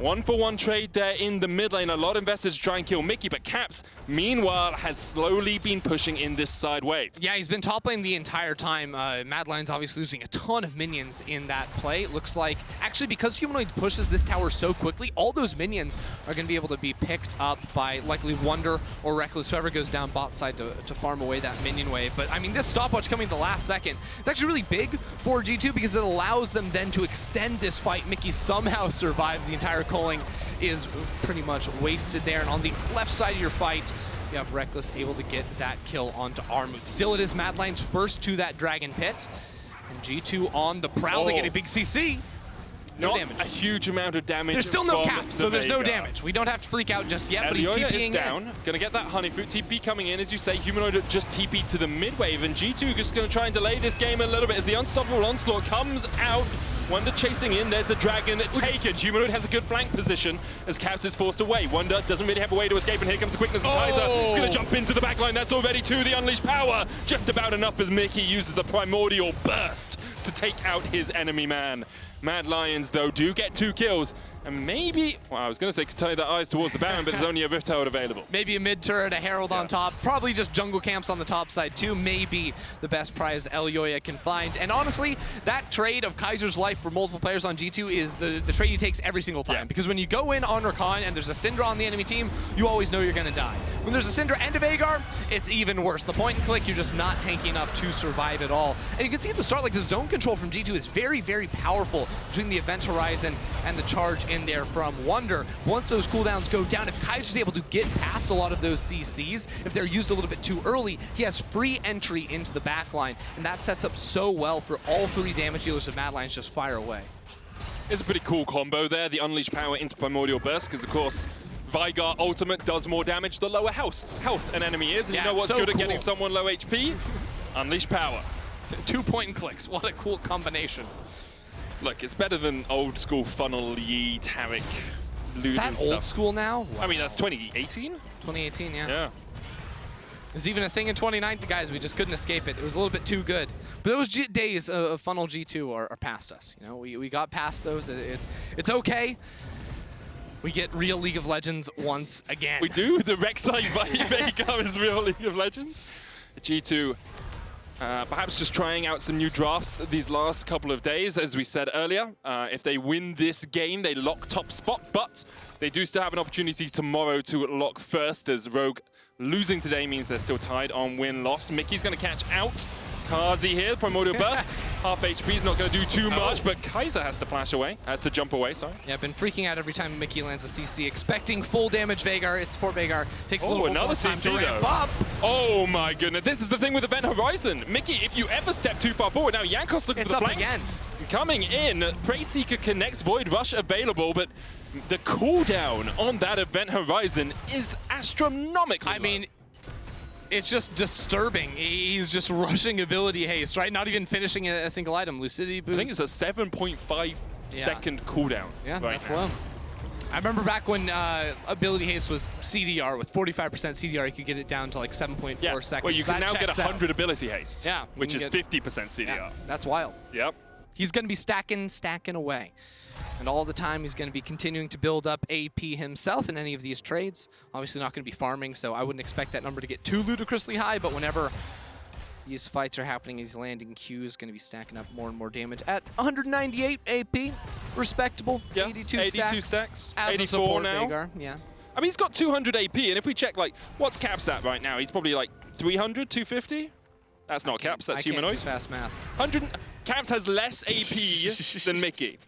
Speaker 2: 1-for-1 trade there in the mid lane. A lot of investors try and kill Mikyx, but Caps, meanwhile, has slowly been pushing in this side wave.
Speaker 10: Yeah, he's been top lane the entire time. MAD Lions obviously losing a ton of minions in that play. It looks like, actually, because Humanoid pushes this tower so quickly, all those minions are going to be able to be picked up by likely Wunder or Rekkles, whoever goes down bot side to farm away that minion wave. But, I mean, this stopwatch coming at the last second, it's actually really big for G2 because it allows them then to extend this fight. Mikyx somehow survives the entire culling is pretty much wasted there. And on the left side of your fight, you have Rekkles able to get that kill onto Armut. Still, it is MAD Lions first to that Dragon Pit. And G2 on the prowl. They get a big CC. No
Speaker 2: Not
Speaker 10: damage.
Speaker 2: a huge amount of damage.
Speaker 10: There's still no
Speaker 2: from
Speaker 10: cap, so there's no
Speaker 2: Veigar.
Speaker 10: damage. We don't have to freak out just yet, but he's
Speaker 2: Elyoya
Speaker 10: TPing
Speaker 2: is down. Gonna get that honey fruit. TP coming in, as you say. Humanoid just TP'd to the mid wave, and G2 just gonna try and delay this game a little bit as the unstoppable onslaught comes out. Wunder chasing in. There's the dragon taken. Humanoid has a good flank position as Caps is forced away. Wunder doesn't really have a way to escape, and here comes the quickness of Kaiser. He's gonna jump into the backline. That's already two. The unleashed power just about enough as Mickey uses the primordial burst to take out his enemy man. MAD Lions, though, do get 2 kills. And maybe, well, I was going to say could turn their eyes towards the Baron, but there's only a Rift Herald available.
Speaker 10: Maybe a mid-turret, a Herald on top. Probably just jungle camps on the top side, too. Maybe the best prize Elyoya can find. And honestly, that trade of Kaiser's life for multiple players on G2 is the trade he takes every single time. Because when you go in on Rakan and there's a Syndra on the enemy team, you always know you're going to die. When there's a Syndra and a Veigar, it's even worse. The point and click, you're just not tanky enough to survive at all. And you can see at the start, like, the zone control from G2 is very, very powerful between the event horizon and the charge in there from Wunder. Once those cooldowns go down, if Kaiser's able to get past a lot of those CCs, if they're used a little bit too early, he has free entry into the backline, and that sets up so well for all 3 damage dealers of MAD Lions just fire away.
Speaker 2: It's a pretty cool combo there, the unleashed power into primordial burst, because of course Veigar ultimate does more damage the lower health an enemy is, and you know what's so good at getting someone low HP? Unleashed power.
Speaker 10: 2 point and clicks, what a cool combination.
Speaker 2: Look, it's better than old school funnel Yi, Tarek, Ludo
Speaker 10: Is that
Speaker 2: stuff.
Speaker 10: old school now? Wow.
Speaker 2: I mean, that's 2018?
Speaker 10: 2018, yeah.
Speaker 2: Yeah.
Speaker 10: There's even a thing in 2019, guys. We just couldn't escape it. It was a little bit too good. But those days of funnel G2 are past us. You know, we got past those. It's okay. We get real League of Legends once again.
Speaker 2: We do. The Rek'Sai Veigar is real League of Legends. G2 perhaps just trying out some new drafts these last couple of days, as we said earlier. If they win this game, they lock top spot, but they do still have an opportunity tomorrow to lock first, as Rogue losing today means they're still tied on win-loss. Mickey's going to catch out Carzzy here, Primordial Burst. Half HP is not going to do too much, but Kaiser has to flash away, has to jump away, sorry.
Speaker 10: Yeah, I've been freaking out every time Mickey lands a CC, expecting full damage Veigar. It's support Veigar. Takes a little
Speaker 2: another
Speaker 10: more time
Speaker 2: CC
Speaker 10: to ramp
Speaker 2: though.
Speaker 10: up.
Speaker 2: Oh my goodness, this is the thing with Event Horizon. Mickey, if you ever step too far forward, now Jankos looking for the flank.
Speaker 10: again.
Speaker 2: Coming in, Prey Seeker connects, Void Rush available, but the cooldown on that Event Horizon is astronomically
Speaker 10: I mean, it's just disturbing. He's just rushing ability haste, right? Not even finishing a single item. Lucidity boost.
Speaker 2: I think it's a 7.5 second cooldown.
Speaker 10: Yeah,
Speaker 2: right
Speaker 10: that's
Speaker 2: now.
Speaker 10: low. I remember back when ability haste was CDR. With 45% CDR, you could get it down to like 7.4 seconds.
Speaker 2: Well, you can
Speaker 10: That
Speaker 2: now get
Speaker 10: checks
Speaker 2: 100
Speaker 10: out.
Speaker 2: ability haste, which is 50% CDR.
Speaker 10: Yeah, that's wild.
Speaker 2: Yep.
Speaker 10: He's going to be stacking away. And all the time, he's going to be continuing to build up AP himself in any of these trades. Obviously not going to be farming, so I wouldn't expect that number to get too ludicrously high, but whenever these fights are happening, he's landing Q is going to be stacking up more and more damage at 198 AP. Respectable.
Speaker 2: Yeah,
Speaker 10: 82
Speaker 2: stacks.
Speaker 10: As
Speaker 2: 84
Speaker 10: a support
Speaker 2: now.
Speaker 10: Veigar, yeah.
Speaker 2: I mean, he's got 200 AP, and if we check, like, what's Caps at right now? He's probably like 300, 250? That's not Caps, that's
Speaker 10: I can't
Speaker 2: Humanoid.
Speaker 10: do fast math.
Speaker 2: 100. Caps has less AP than Mikyx.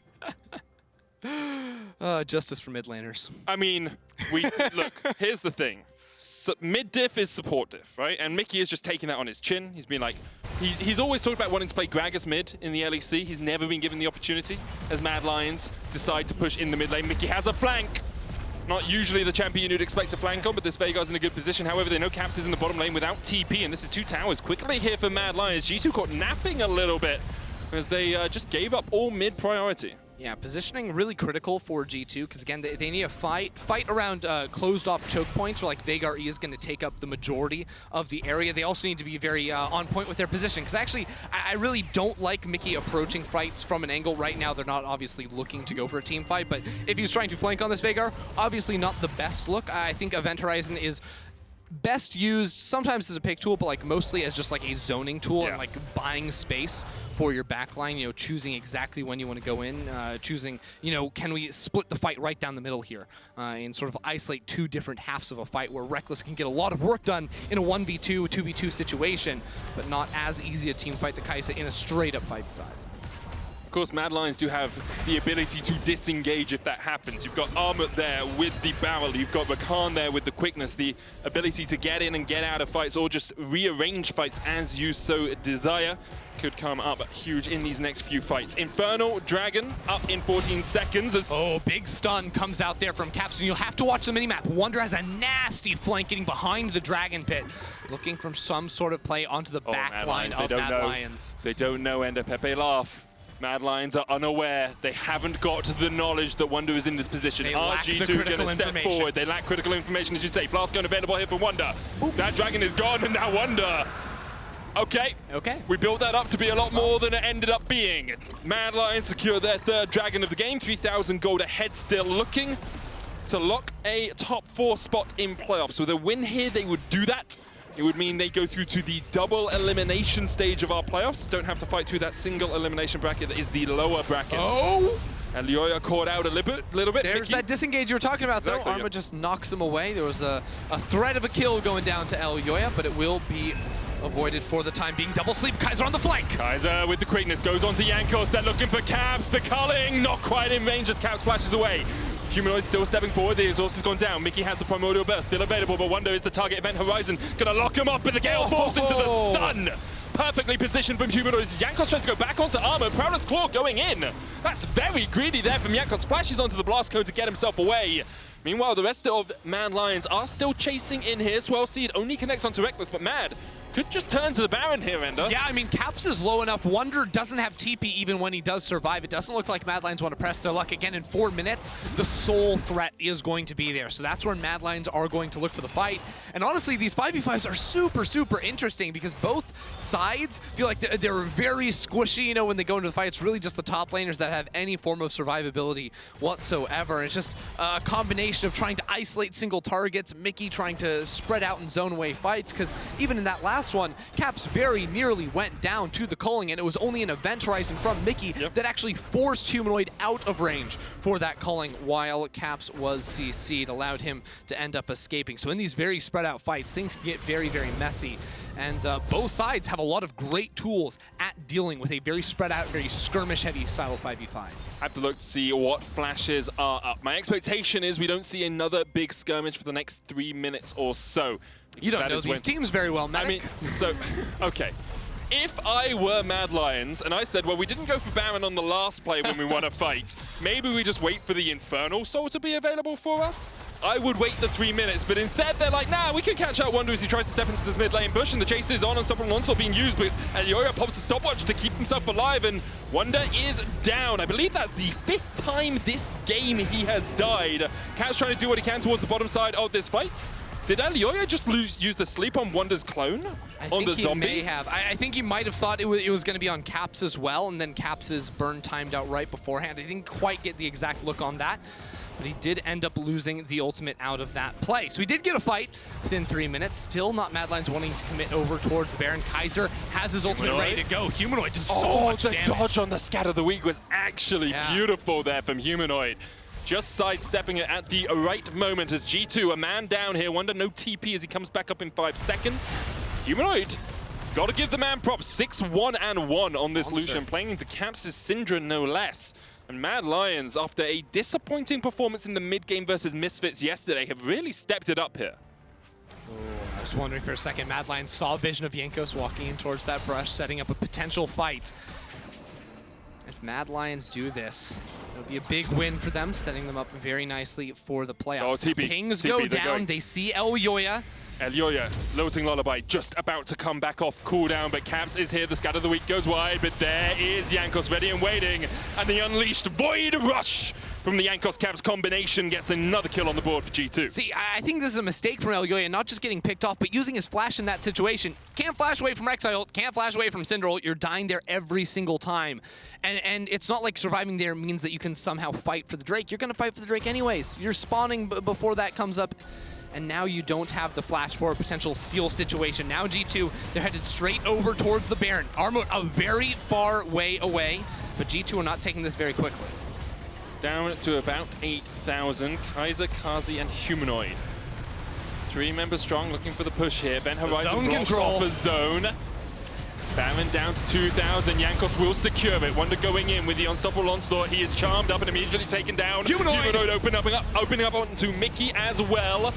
Speaker 10: Justice for mid laners.
Speaker 2: I mean, look, here's the thing. Mid diff is support diff, right? And Mikyx is just taking that on his chin. He's been like, he's always talked about wanting to play Gragas mid in the LEC. He's never been given the opportunity as Mad Lions decide to push in the mid lane. Mikyx has a flank. Not usually the champion you'd expect to flank on, but this Veigar's in a good position. However, they know Caps is in the bottom lane without TP, and this is 2 towers quickly here for Mad Lions. G2 caught napping a little bit as they just gave up all mid priority.
Speaker 10: Yeah, positioning really critical for G2 because, again, they need a fight around closed-off choke points where, like, Veigar is going to take up the majority of the area. They also need to be very on point with their position because, actually, I really don't like Mikyx approaching fights from an angle right now. They're not obviously looking to go for a team fight, but if he's trying to flank on this Veigar, obviously not the best look. I think Event Horizon is best used sometimes as a pick tool, but like mostly as just like a zoning tool and like buying space for your backline, you know, choosing exactly when you want to go in, choosing, you know, can we split the fight right down the middle here and sort of isolate 2 different halves of a fight where Rekkles can get a lot of work done in a 1v2, 2v2 situation, but not as easy a team fight the Kai'Sa in a straight up 5v5.
Speaker 2: Of course, Mad Lions do have the ability to disengage if that happens. You've got Armut there with the barrel. You've got Rakan there with the quickness, the ability to get in and get out of fights or just rearrange fights as you so desire. Could come up huge in these next few fights. Infernal Dragon up in 14 seconds.
Speaker 10: Oh, big stun comes out there from Caps, and you'll have to watch the minimap. Wunder has a nasty flank getting behind the Dragon Pit, looking for some sort of play onto the back line of Mad Lions.
Speaker 2: They don't know, Ender. Pepe laugh. Mad Lions are unaware. They haven't got the knowledge that Wunder is in this position. RG2 going to step forward. They lack critical information, as you say. Blast gun available here for Wunder. That Dragon is gone, and now Wunder. Okay. We built that up to be a lot more than it ended up being. Mad Lions secure their 3rd Dragon of the game. 3,000 gold ahead, still looking to lock a top 4 spot in playoffs. With a win here, they would do that. It would mean they go through to the double elimination stage of our playoffs. Don't have to fight through that single elimination bracket that is the lower bracket.
Speaker 10: Oh!
Speaker 2: Elyoya caught out a little bit.
Speaker 10: There's that disengage you were talking about, though. Armut just knocks him away. There was a threat of a kill going down to Elyoya, but it will be avoided for the time being. Double sleep, Kaiser on the flank.
Speaker 2: Kaiser with the quickness goes on to Jankos. They're looking for Cabs. The culling, not quite in range as Cabs flashes away. Humanoid still stepping forward, the exhaust has gone down. Mikyx has the primordial burst, still available, but Wunder is the target. Event Horizon gonna lock him up, but the Gale Force into the stun. Perfectly positioned from Humanoid. Jankos tries to go back onto Armor. Prowler's Claw going in. That's very greedy there from Jankos. Flashes onto the blast code to get himself away. Meanwhile, the rest of Mad Lions are still chasing in here. Swell Seed only connects onto Rekkles, but Mad could just turn to the Baron here, Ender.
Speaker 10: Yeah, I mean, Caps is low enough. Wunder doesn't have TP even when he does survive. It doesn't look like Mad Lions want to press their luck again in 4 minutes. The sole threat is going to be there. So that's where Mad Lions are going to look for the fight. And honestly, these 5v5s are super, super interesting because both sides feel like they're very squishy, you know, when they go into the fight. It's really just the top laners that have any form of survivability whatsoever. And it's just a combination of trying to isolate single targets, Mikyx trying to spread out and zone away fights, because even in that last one, Caps very nearly went down to the culling, and it was only an Event Horizon from Mikyx that actually forced Humanoid out of range for that culling while Caps was CC'd, allowed him to end up escaping. So in these very spread out fights, things can get very, very messy. And both sides have a lot of great tools at dealing with a very spread out, very skirmish-heavy style of 5v5.
Speaker 2: I have to look to see what flashes are up. My expectation is we don't see another big skirmish for the next 3 minutes or so.
Speaker 10: You don't know these teams very well, Medic.
Speaker 2: I mean, so, okay. If I were Mad Lions and I said, well, we didn't go for Baron on the last play when we won a fight, maybe we just wait for the Infernal Soul to be available for us, I would wait the 3 minutes. But instead, they're like, nah, we can catch out Wunder as he tries to step into this mid lane bush, and the chase is on and Unstoppable Onslaught being used, but Elyoya pops a stopwatch to keep himself alive, and Wunder is down. I believe that's the 5th time this game he has died. Cat's trying to do what he can towards the bottom side of this fight. Did Elyoya just use the sleep on Wunder's clone? On the zombie?
Speaker 10: May have. I think he might have thought it was going to be on Caps as well, and then Caps' burn timed out right beforehand. I didn't quite get the exact look on that, but he did end up losing the ultimate out of that play. So he did get a fight within 3 minutes. Still not Mad Lions wanting to commit over towards the Baron. Kaiser has his ultimate ready to go. Humanoid does so much damage.
Speaker 2: The dodge on the Scat of the Week was actually beautiful there from Humanoid. Just sidestepping it at the right moment as G2, a man down here. Wunder no TP as he comes back up in 5 seconds. Humanoid Gotta give the man props. 6-1-1 on this Lucian, playing into Caps' Syndra no less. And Mad Lions, after a disappointing performance in the mid-game versus Misfits yesterday, have really stepped it up here.
Speaker 10: I was wondering for a second, Mad Lions saw a vision of Jankos walking in towards that brush, setting up a potential fight. If Mad Lions do this, it'll be a big win for them, setting them up very nicely for the playoffs.
Speaker 2: Oh, TP.
Speaker 10: Pings
Speaker 2: TP,
Speaker 10: go down, they see Elyoya.
Speaker 2: Elyoya, Lilting Lullaby, just about to come back off cooldown, but Caps is here. The Scatter of the Week goes wide, but there is Jankos ready and waiting. And the unleashed VoD Rush from the Jankos Caps combination gets another kill on the board for G2.
Speaker 10: See, I think this is a mistake from Elyoya, not just getting picked off, but using his flash in that situation. Can't flash away from Rek'Sai ult, can't flash away from Syndra ult. You're dying there every single time. And it's not like surviving there means that you can somehow fight for the Drake. You're going to fight for the Drake anyways. You're spawning before that comes up. And now you don't have the flash for a potential steal situation. Now G2, they're headed straight over towards the Baron. Armut a very far way away, but G2 are not taking this very quickly.
Speaker 2: Down to about 8,000. Kaiser, Carzzy, and Humanoid. 3 members strong, looking for the push here. Ben Horizon
Speaker 10: zone
Speaker 2: blocks
Speaker 10: control.
Speaker 2: off a zone. Baron down to 2,000. Jankos will secure it. Wunder going in with the unstoppable onslaught. He is charmed up and immediately taken down.
Speaker 10: Humanoid
Speaker 2: opening up onto Mikyx as well.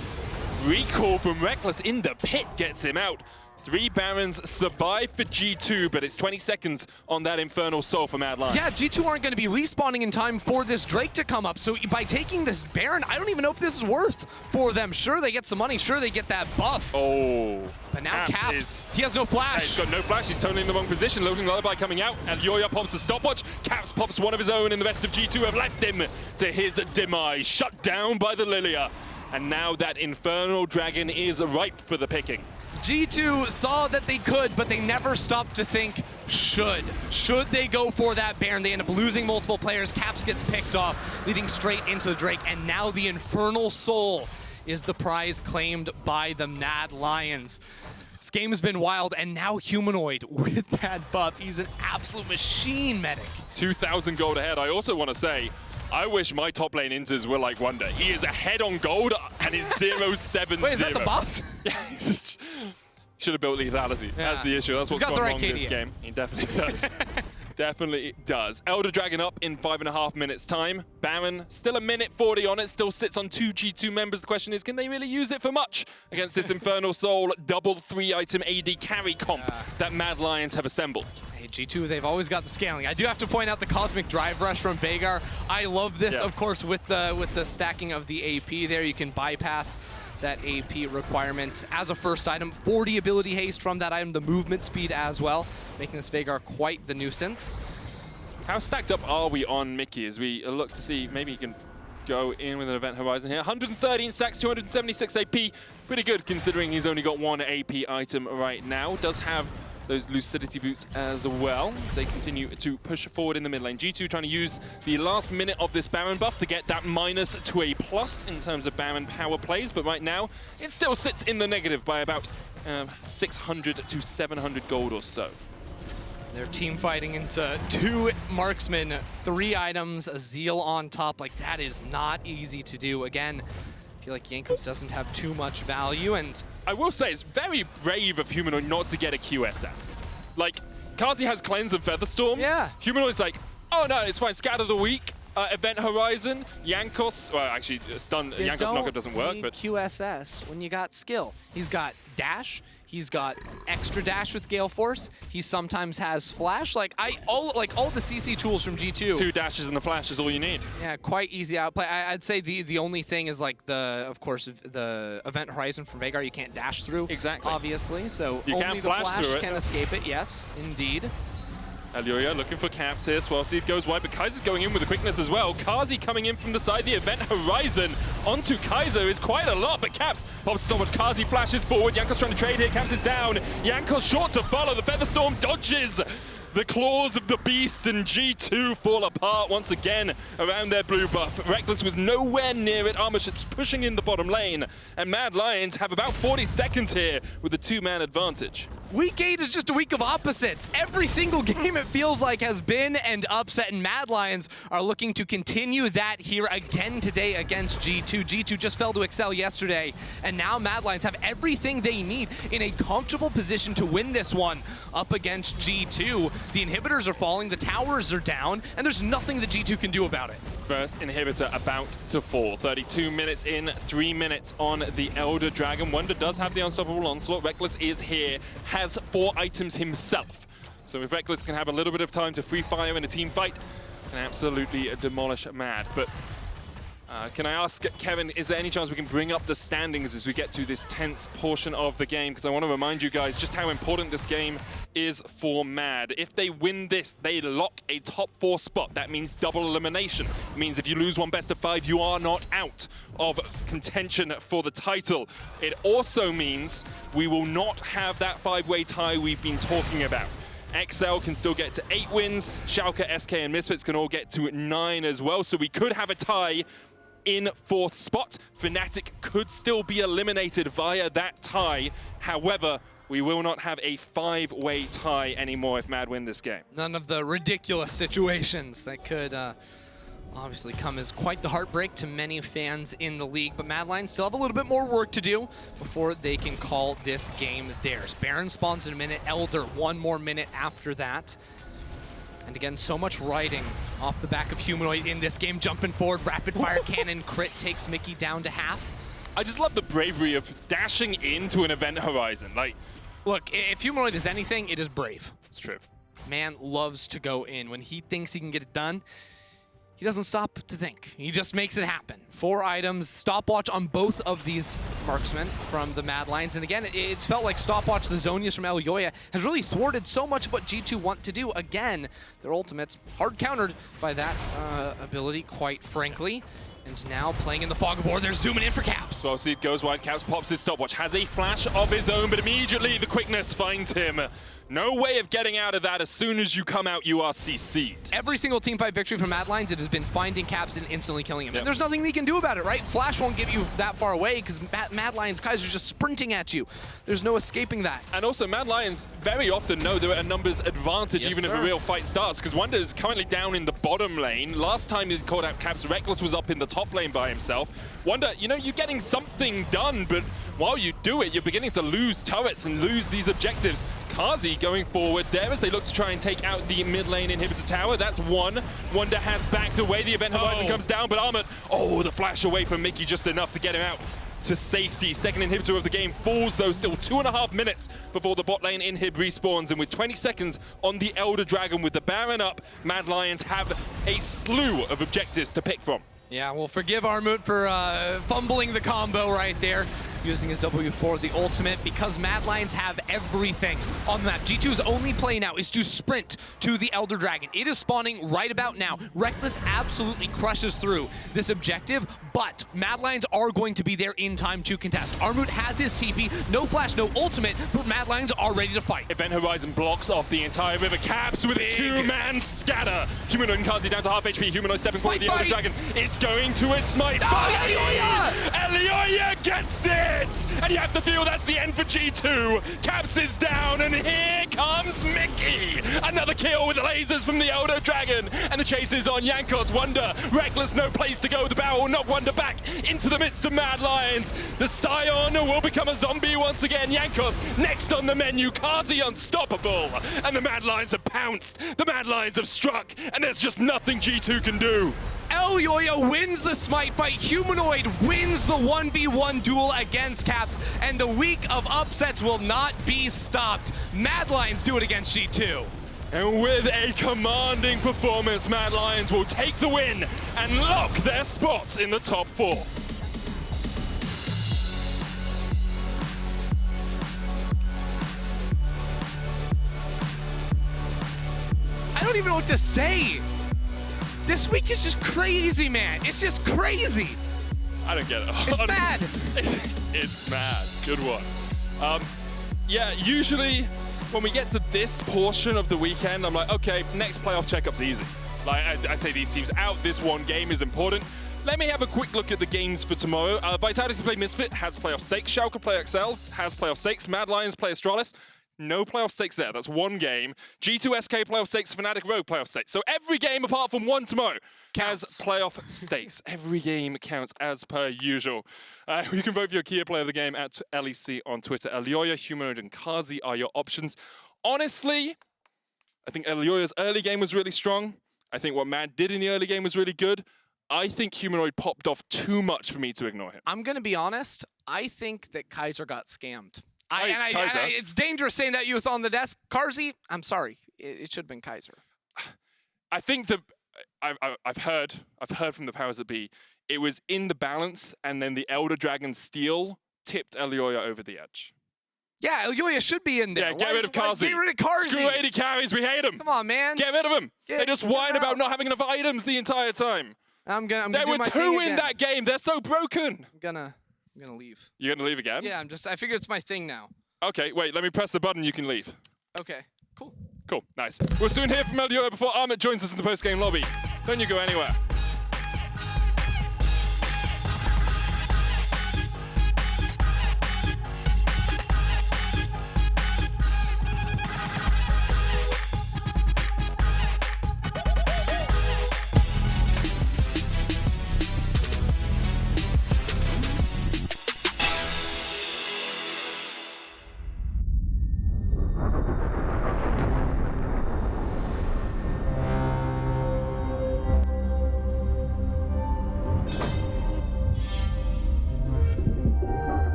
Speaker 2: Recall from Rekkles in the pit gets him out. 3 Barons survive for G2, but it's 20 seconds on that Infernal Soul for Mad Lions.
Speaker 10: Yeah, G2 aren't going to be respawning in time for this Drake to come up. So by taking this Baron, I don't even know if this is worth for them. Sure, they get some money. Sure, they get that buff.
Speaker 2: Oh.
Speaker 10: But now Caps, he has no flash.
Speaker 2: He's got no flash. He's totally in the wrong position. Loading Lullaby coming out. And Elyoya pops the stopwatch. Caps pops one of his own, and the rest of G2 have left him to his demise. Shut down by the Lillia. And now that Infernal Dragon is ripe for the picking.
Speaker 10: G2 saw that they could, but they never stopped to think, should they go for that Baron? They end up losing multiple players. Caps gets picked off, leading straight into the Drake, and now the Infernal Soul is the prize claimed by the Mad Lions. This game has been wild, and now Humanoid with that buff. He's an absolute machine medic.
Speaker 2: 2,000 gold ahead. I also want to say, I wish my top lane inters were like Wunder. He is ahead on gold and is 0-7-0.
Speaker 10: Wait, is that the boss?
Speaker 2: Yeah, he's just should have built lethality.
Speaker 10: Yeah.
Speaker 2: That's the issue. That's what's going wrong in this game. He definitely does. Definitely does. Elder Dragon up in 5.5 minutes time. Baron, still 1:40 on it, still sits on 2 G2 members. The question is, can they really use it for much against this Infernal Soul double 3-item AD carry comp that Mad Lions have assembled?
Speaker 10: Hey, G2, they've always got the scaling. I do have to point out the Cosmic Drive Rush from Veigar. I love this, of course, with the stacking of the AP there. You can bypass that AP requirement as a first item. 40 ability haste from that item, the movement speed as well, making this Veigar quite the nuisance.
Speaker 2: How stacked up are we on Mikyx as we look to see maybe he can go in with an Event Horizon here? 113 stacks, 276 AP. Pretty good considering he's only got 1 AP item right now. Does have those Lucidity boots as well as they continue to push forward in the mid lane. G2 trying to use the last minute of this Baron buff to get that minus to a plus in terms of Baron power plays, but right now it still sits in the negative by about 600 to 700 gold or so.
Speaker 10: They're team fighting into 2 marksmen, 3 items, a Zeal on top. Like, that is not easy to do. Again, I feel like Jankos doesn't have too much value, and
Speaker 2: I will say it's very brave of Humanoid not to get a QSS. Like, Carzzy has Cleanse and Featherstorm.
Speaker 10: Yeah.
Speaker 2: Humanoid's like, oh no, it's fine, Scatter the Week, Event Horizon, Jankos, well actually, stun, Jankos knockup doesn't work, but
Speaker 10: QSS when you got skill. He's got dash, he's got extra dash with Gale Force, he sometimes has flash. All the CC tools from G2.
Speaker 2: 2 dashes and the flash is all you need.
Speaker 10: Yeah, quite easy outplay. I'd say the only thing is like of course, the Event Horizon from Veigar you can't dash through.
Speaker 2: Exactly.
Speaker 10: Obviously, so
Speaker 2: you
Speaker 10: only
Speaker 2: can
Speaker 10: the
Speaker 2: flash
Speaker 10: flash
Speaker 2: through it.
Speaker 10: can escape it. Yes, indeed.
Speaker 2: Elyoya looking for Caps here. Swellseed goes wide, but Kaiser's going in with the quickness as well. Carzzy coming in from the side. The Event Horizon onto Kaiser is quite a lot, but Caps pops so much. Carzzy flashes forward. Jankos trying to trade here. Caps is down. Jankos short to follow. The Featherstorm dodges the claws of the beast, and G2 fall apart once again around their blue buff. Rekkles was nowhere near it. Armut's pushing in the bottom lane, and Mad Lions have about 40 seconds here with a 2-man advantage.
Speaker 10: Week 8 is just a week of opposites. Every single game it feels like has been an upset, and Mad Lions are looking to continue that here again today against G2. G2 just fell to Excel yesterday, and now Mad Lions have everything they need in a comfortable position to win this one up against G2. The inhibitors are falling, the towers are down, and there's nothing that G2 can do about it.
Speaker 2: First inhibitor about to fall. 32 minutes in, 3 minutes on the Elder Dragon. Wunder does have the unstoppable onslaught. Rekkles is here, has 4 items himself. So if Rekkles can have a little bit of time to free fire in a team fight, can absolutely demolish MAD. But can I ask, Kevin, is there any chance we can bring up the standings as we get to this tense portion of the game? Because I want to remind you guys just how important this game is for MAD. If they win this, they lock a top 4 spot. That means double elimination. It means if you lose one best of 5, you are not out of contention for the title. It also means we will not have that 5-way tie we've been talking about. XL can still get to 8 wins. Schalke, SK, and Misfits can all get to 9 as well. So we could have a tie in 4th spot. Fnatic could still be eliminated via that tie. However, we will not have a 5-way tie anymore if MAD win this game.
Speaker 10: None of the ridiculous situations that could obviously come as quite the heartbreak to many fans in the league, but Mad Lions still have a little bit more work to do before they can call this game theirs. Baron spawns in a minute, Elder 1 more minute after that. And again, so much riding off the back of Humanoid in this game, jumping forward, rapid fire cannon crit takes Mickey down to half.
Speaker 2: I just love the bravery of dashing into an event horizon. Like,
Speaker 10: look, if Humanoid is anything, it is brave.
Speaker 2: It's true.
Speaker 10: Man loves to go in. When he thinks he can get it done, he doesn't stop to think. He just makes it happen. 4 items, stopwatch on both of these marksmen from the Mad Lions. And again, it's felt like stopwatch, the Zonias from Elyoya, has really thwarted so much of what G2 want to do. Again, their ultimates hard countered by that ability, quite frankly. And now playing in the fog of war, they're zooming in for Caps.
Speaker 2: So see, goes wide, Caps pops his stopwatch, has a flash of his own, but immediately the quickness finds him. No way of getting out of that. As soon as you come out, you are CC'd.
Speaker 10: Every single teamfight victory from Mad Lions, it has been finding Caps and instantly killing him. Yep. And there's nothing they can do about it, right? Flash won't get you that far away because Mad Lions Kaiser just sprinting at you. There's no escaping that.
Speaker 2: And also, Mad Lions very often know they're at a numbers advantage, even if a real fight starts, because Wunder is currently down in the bottom lane. Last time he called out Caps, Rekkles was up in the top lane by himself. Wunder, you know, you're getting something done, but while you do it, you're beginning to lose turrets and lose these objectives. Carzzy going forward there as they look to try and take out the mid lane inhibitor tower. That's 1. Wunder has backed away. The event horizon comes down, but Armut, the flash away from Mikyx just enough to get him out to safety. Second inhibitor of the game falls, though. Still 2.5 minutes before the bot lane inhib respawns. And with 20 seconds on the Elder Dragon with the Baron up, Mad Lions have a slew of objectives to pick from.
Speaker 10: Yeah, we'll forgive Armut for fumbling the combo right there, using his W4, the ultimate, because Mad Lions have everything on the map. G2's only play now is to sprint to the Elder Dragon. It is spawning right about now. Rekkles absolutely crushes through this objective, but Mad Lions are going to be there in time to contest. Armut has his TP, no flash, no ultimate, but Mad Lions are ready to fight.
Speaker 2: Event Horizon blocks off the entire river. Caps with a 2-man scatter. Humanoid and Carzzy down to half HP. Humanoid stepping forward, the Elder Dragon. It's going to a smite.
Speaker 10: Elyoya!
Speaker 2: Elyoya gets it! And you have to feel that's the end for G2. Caps is down, and here comes Mickey. Another kill with the lasers from the Elder Dragon. And the chase is on Jankos. Wunder, Rekkles, no place to go. The barrel will knock Wunder back into the midst of Mad Lions. The Sion will become a zombie once again. Jankos next on the menu. Carzzy unstoppable. And the Mad Lions have pounced. The Mad Lions have struck. And there's just nothing G2 can do.
Speaker 10: Elyoya wins the smite fight. Humanoid wins the 1v1 duel against Caps, and the week of upsets will not be stopped. Mad Lions do it against G2.
Speaker 2: And with a commanding performance, Mad Lions will take the win and lock their spot in the top 4.
Speaker 10: I don't even know what to say. This week is just crazy, man. It's just crazy.
Speaker 2: I don't get it.
Speaker 10: It's mad.
Speaker 2: It's mad. Good one. Yeah, usually when we get to this portion of the weekend, I'm like, okay, next playoff checkup's easy. Like I say, these teams out. This one game is important. Let me have a quick look at the games for tomorrow. Vitality play Misfit, has playoff stakes. Schalke play XL, has playoff stakes. Mad Lions play Astralis. no playoff stakes there. That's one game. G2 SK playoff stakes, Fnatic Rogue playoff stakes. So every game apart from one tomorrow has playoff stakes. Every game counts as per usual. You can vote for your key player of the game at LEC on Twitter. Elyoya, Humanoid, and Carzzy are your options. Honestly, I think Elyoya's early game was really strong. I think what MAD did in the early game was really good. I think Humanoid popped off too much for me to ignore him.
Speaker 10: I'm going to be honest. I think that Kaiser got scammed.
Speaker 2: Kaiser?
Speaker 10: It's dangerous saying that youth on the desk. Carzzy, I'm sorry. It should have been Kaiser.
Speaker 2: I think that I've heard from the powers that be, it was in the balance, and then the Elder Dragon steal tipped Elyoya over the edge.
Speaker 10: Yeah, Elyoya should be in there.
Speaker 2: Yeah, get rid of Carzzy.
Speaker 10: Get rid of Carzzy.
Speaker 2: Screw 80 carries, we hate them.
Speaker 10: Come on, man.
Speaker 2: Get rid of them. They just whine
Speaker 10: out.
Speaker 2: about not having enough items the entire time.
Speaker 10: I'm gonna
Speaker 2: there
Speaker 10: do
Speaker 2: were
Speaker 10: my
Speaker 2: two
Speaker 10: thing
Speaker 2: in
Speaker 10: again.
Speaker 2: that game. They're so broken.
Speaker 10: I'm gonna leave.
Speaker 2: You're gonna leave again?
Speaker 10: Yeah, I figured it's my thing now.
Speaker 2: Okay, wait, let me press the button, you can leave.
Speaker 10: Okay, cool.
Speaker 2: Cool, nice. We'll soon hear from Elyoya before Armut joins us in the post-game lobby. Don't you go anywhere.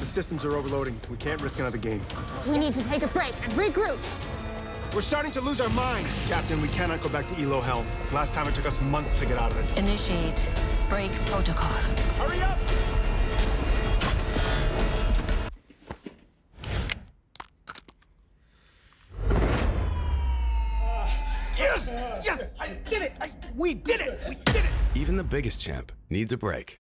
Speaker 11: Systems are overloading. We can't risk another game.
Speaker 12: We need to take a break and regroup.
Speaker 11: We're starting to lose our mind. Captain, we cannot go back to Elo Hell. Last time it took us months to get out of it.
Speaker 12: Initiate break protocol.
Speaker 11: Hurry up!
Speaker 13: Yes! Yes! I did it! We did it! We did it!
Speaker 14: Even the biggest champ needs a break.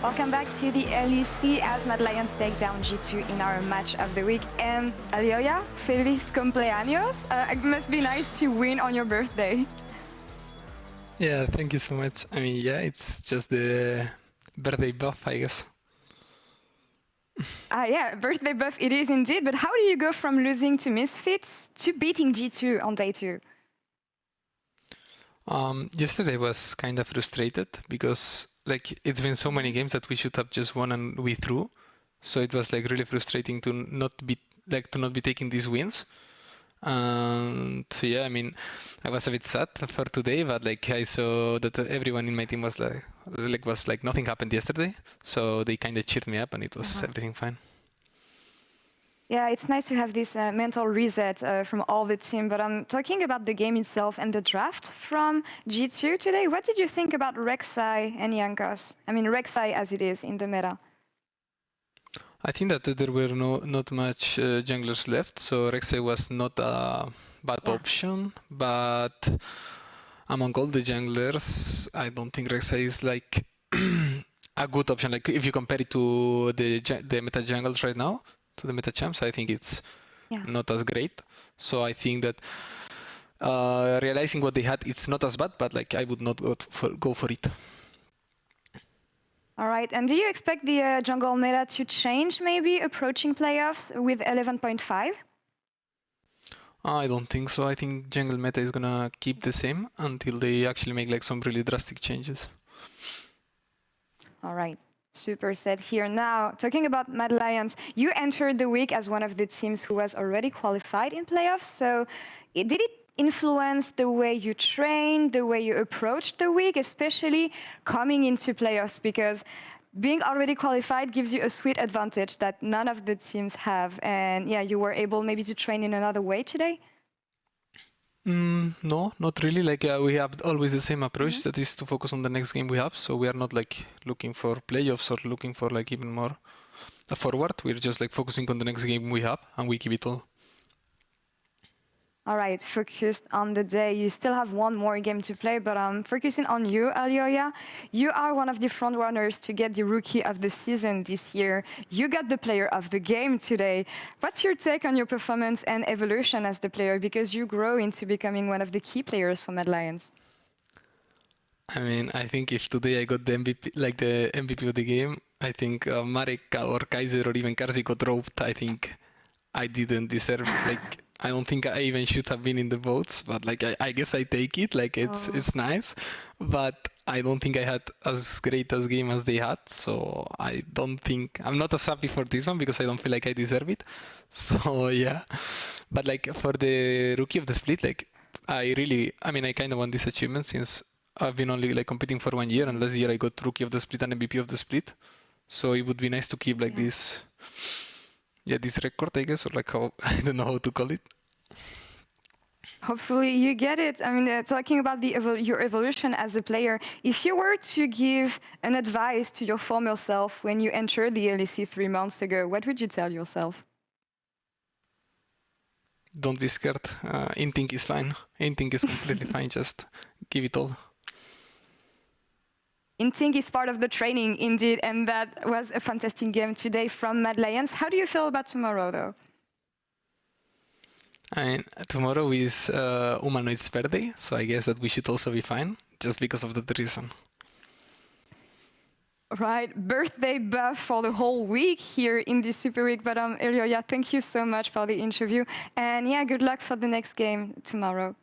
Speaker 15: Welcome back to the LEC as MAD Lions take down G2 in our match of the week. And Elyoya, feliz cumpleaños. It must be nice to win on your birthday.
Speaker 7: Yeah, thank you so much. I mean, yeah, it's just the birthday buff, I guess.
Speaker 15: Yeah, birthday buff it is indeed. But how do you go from losing to Misfits to beating G2 on day 2?
Speaker 7: Yesterday was kind of frustrated because like it's been so many games that we should have just won and we threw. So it was like really frustrating to not be taking these wins. And yeah, I mean, I was a bit sad for today, but like I saw that everyone in my team was like nothing happened yesterday, so they kind of cheered me up, and it was everything fine.
Speaker 15: Yeah, it's nice to have this mental reset from all the team. But I'm talking about the game itself and the draft from G2 today. What did you think about Rek'Sai and Jankos? I mean, Rek'Sai as it is in the meta.
Speaker 7: I think that there were not much junglers left, so Rek'Sai was not a bad option. But among all the junglers, I don't think Rek'Sai is like a good option. Like if you compare it to the meta jungles right now, to the meta champs, I think it's not as great. So I think that realizing what they had, it's not as bad, but like I would not go for it.
Speaker 15: All right, and do you expect the jungle meta to change maybe approaching playoffs with 11.5?
Speaker 7: I don't think so. I think jungle meta is gonna keep the same until they actually make like some really drastic changes.
Speaker 15: All right. Super set here. Now, talking about MAD Lions, you entered the week as one of the teams who was already qualified in playoffs. So did it influence the way you trained, the way you approached the week, especially coming into playoffs? Because being already qualified gives you a sweet advantage that none of the teams have. And yeah, you were able maybe to train in another way today?
Speaker 7: No, not really. Like we have always the same approach, that is to focus on the next game we have. So we are not like looking for playoffs or looking for like even more forward. We're just like focusing on the next game we have, and we keep it all.
Speaker 15: All right, focused on the day. You still have one more game to play, but I'm focusing on you, Elyoya. You are one of the front runners to get the Rookie of the Season this year. You got the Player of the Game today. What's your take on your performance and evolution as the player? Because you grow into becoming one of the key players for MAD Lions.
Speaker 7: I mean, I think if today I got the MVP, like the MVP of the game, I think Marek or Kaiser or even Carzzy got roped. I think I didn't deserve like. I don't think I even should have been in the votes, but like I guess I take it. Like it's nice, but I don't think I had as great a game as they had. So I don't think I'm not as happy for this one because I don't feel like I deserve it. So yeah, but like for the Rookie of the Split, like I kind of want this achievement since I've been only like competing for 1 year, and last year I got Rookie of the Split and MVP of the Split. So it would be nice to keep like this. Yeah, this record, I guess, or like how, I don't know how to call it.
Speaker 15: Hopefully you get it. I mean, talking about your evolution as a player, if you were to give an advice to your former self when you entered the LEC 3 months ago, what would you tell yourself?
Speaker 7: Don't be scared. Inting is fine. Inting is completely fine. Just give it all.
Speaker 15: Inting is part of the training, indeed, and that was a fantastic game today from MAD Lions. How do you feel about tomorrow, though?
Speaker 7: I mean, tomorrow is Humanoid's birthday, so I guess that we should also be fine, just because of that reason.
Speaker 15: Right, birthday buff for the whole week here in this Super Week. But Elyoya, thank you so much for the interview. And yeah, good luck for the next game tomorrow.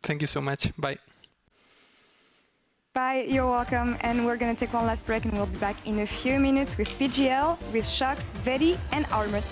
Speaker 7: Thank you so much. Bye.
Speaker 15: Bye, you're welcome. And we're going to take one last break and we'll be back in a few minutes with PGL, with Shox, VoD, and Armut.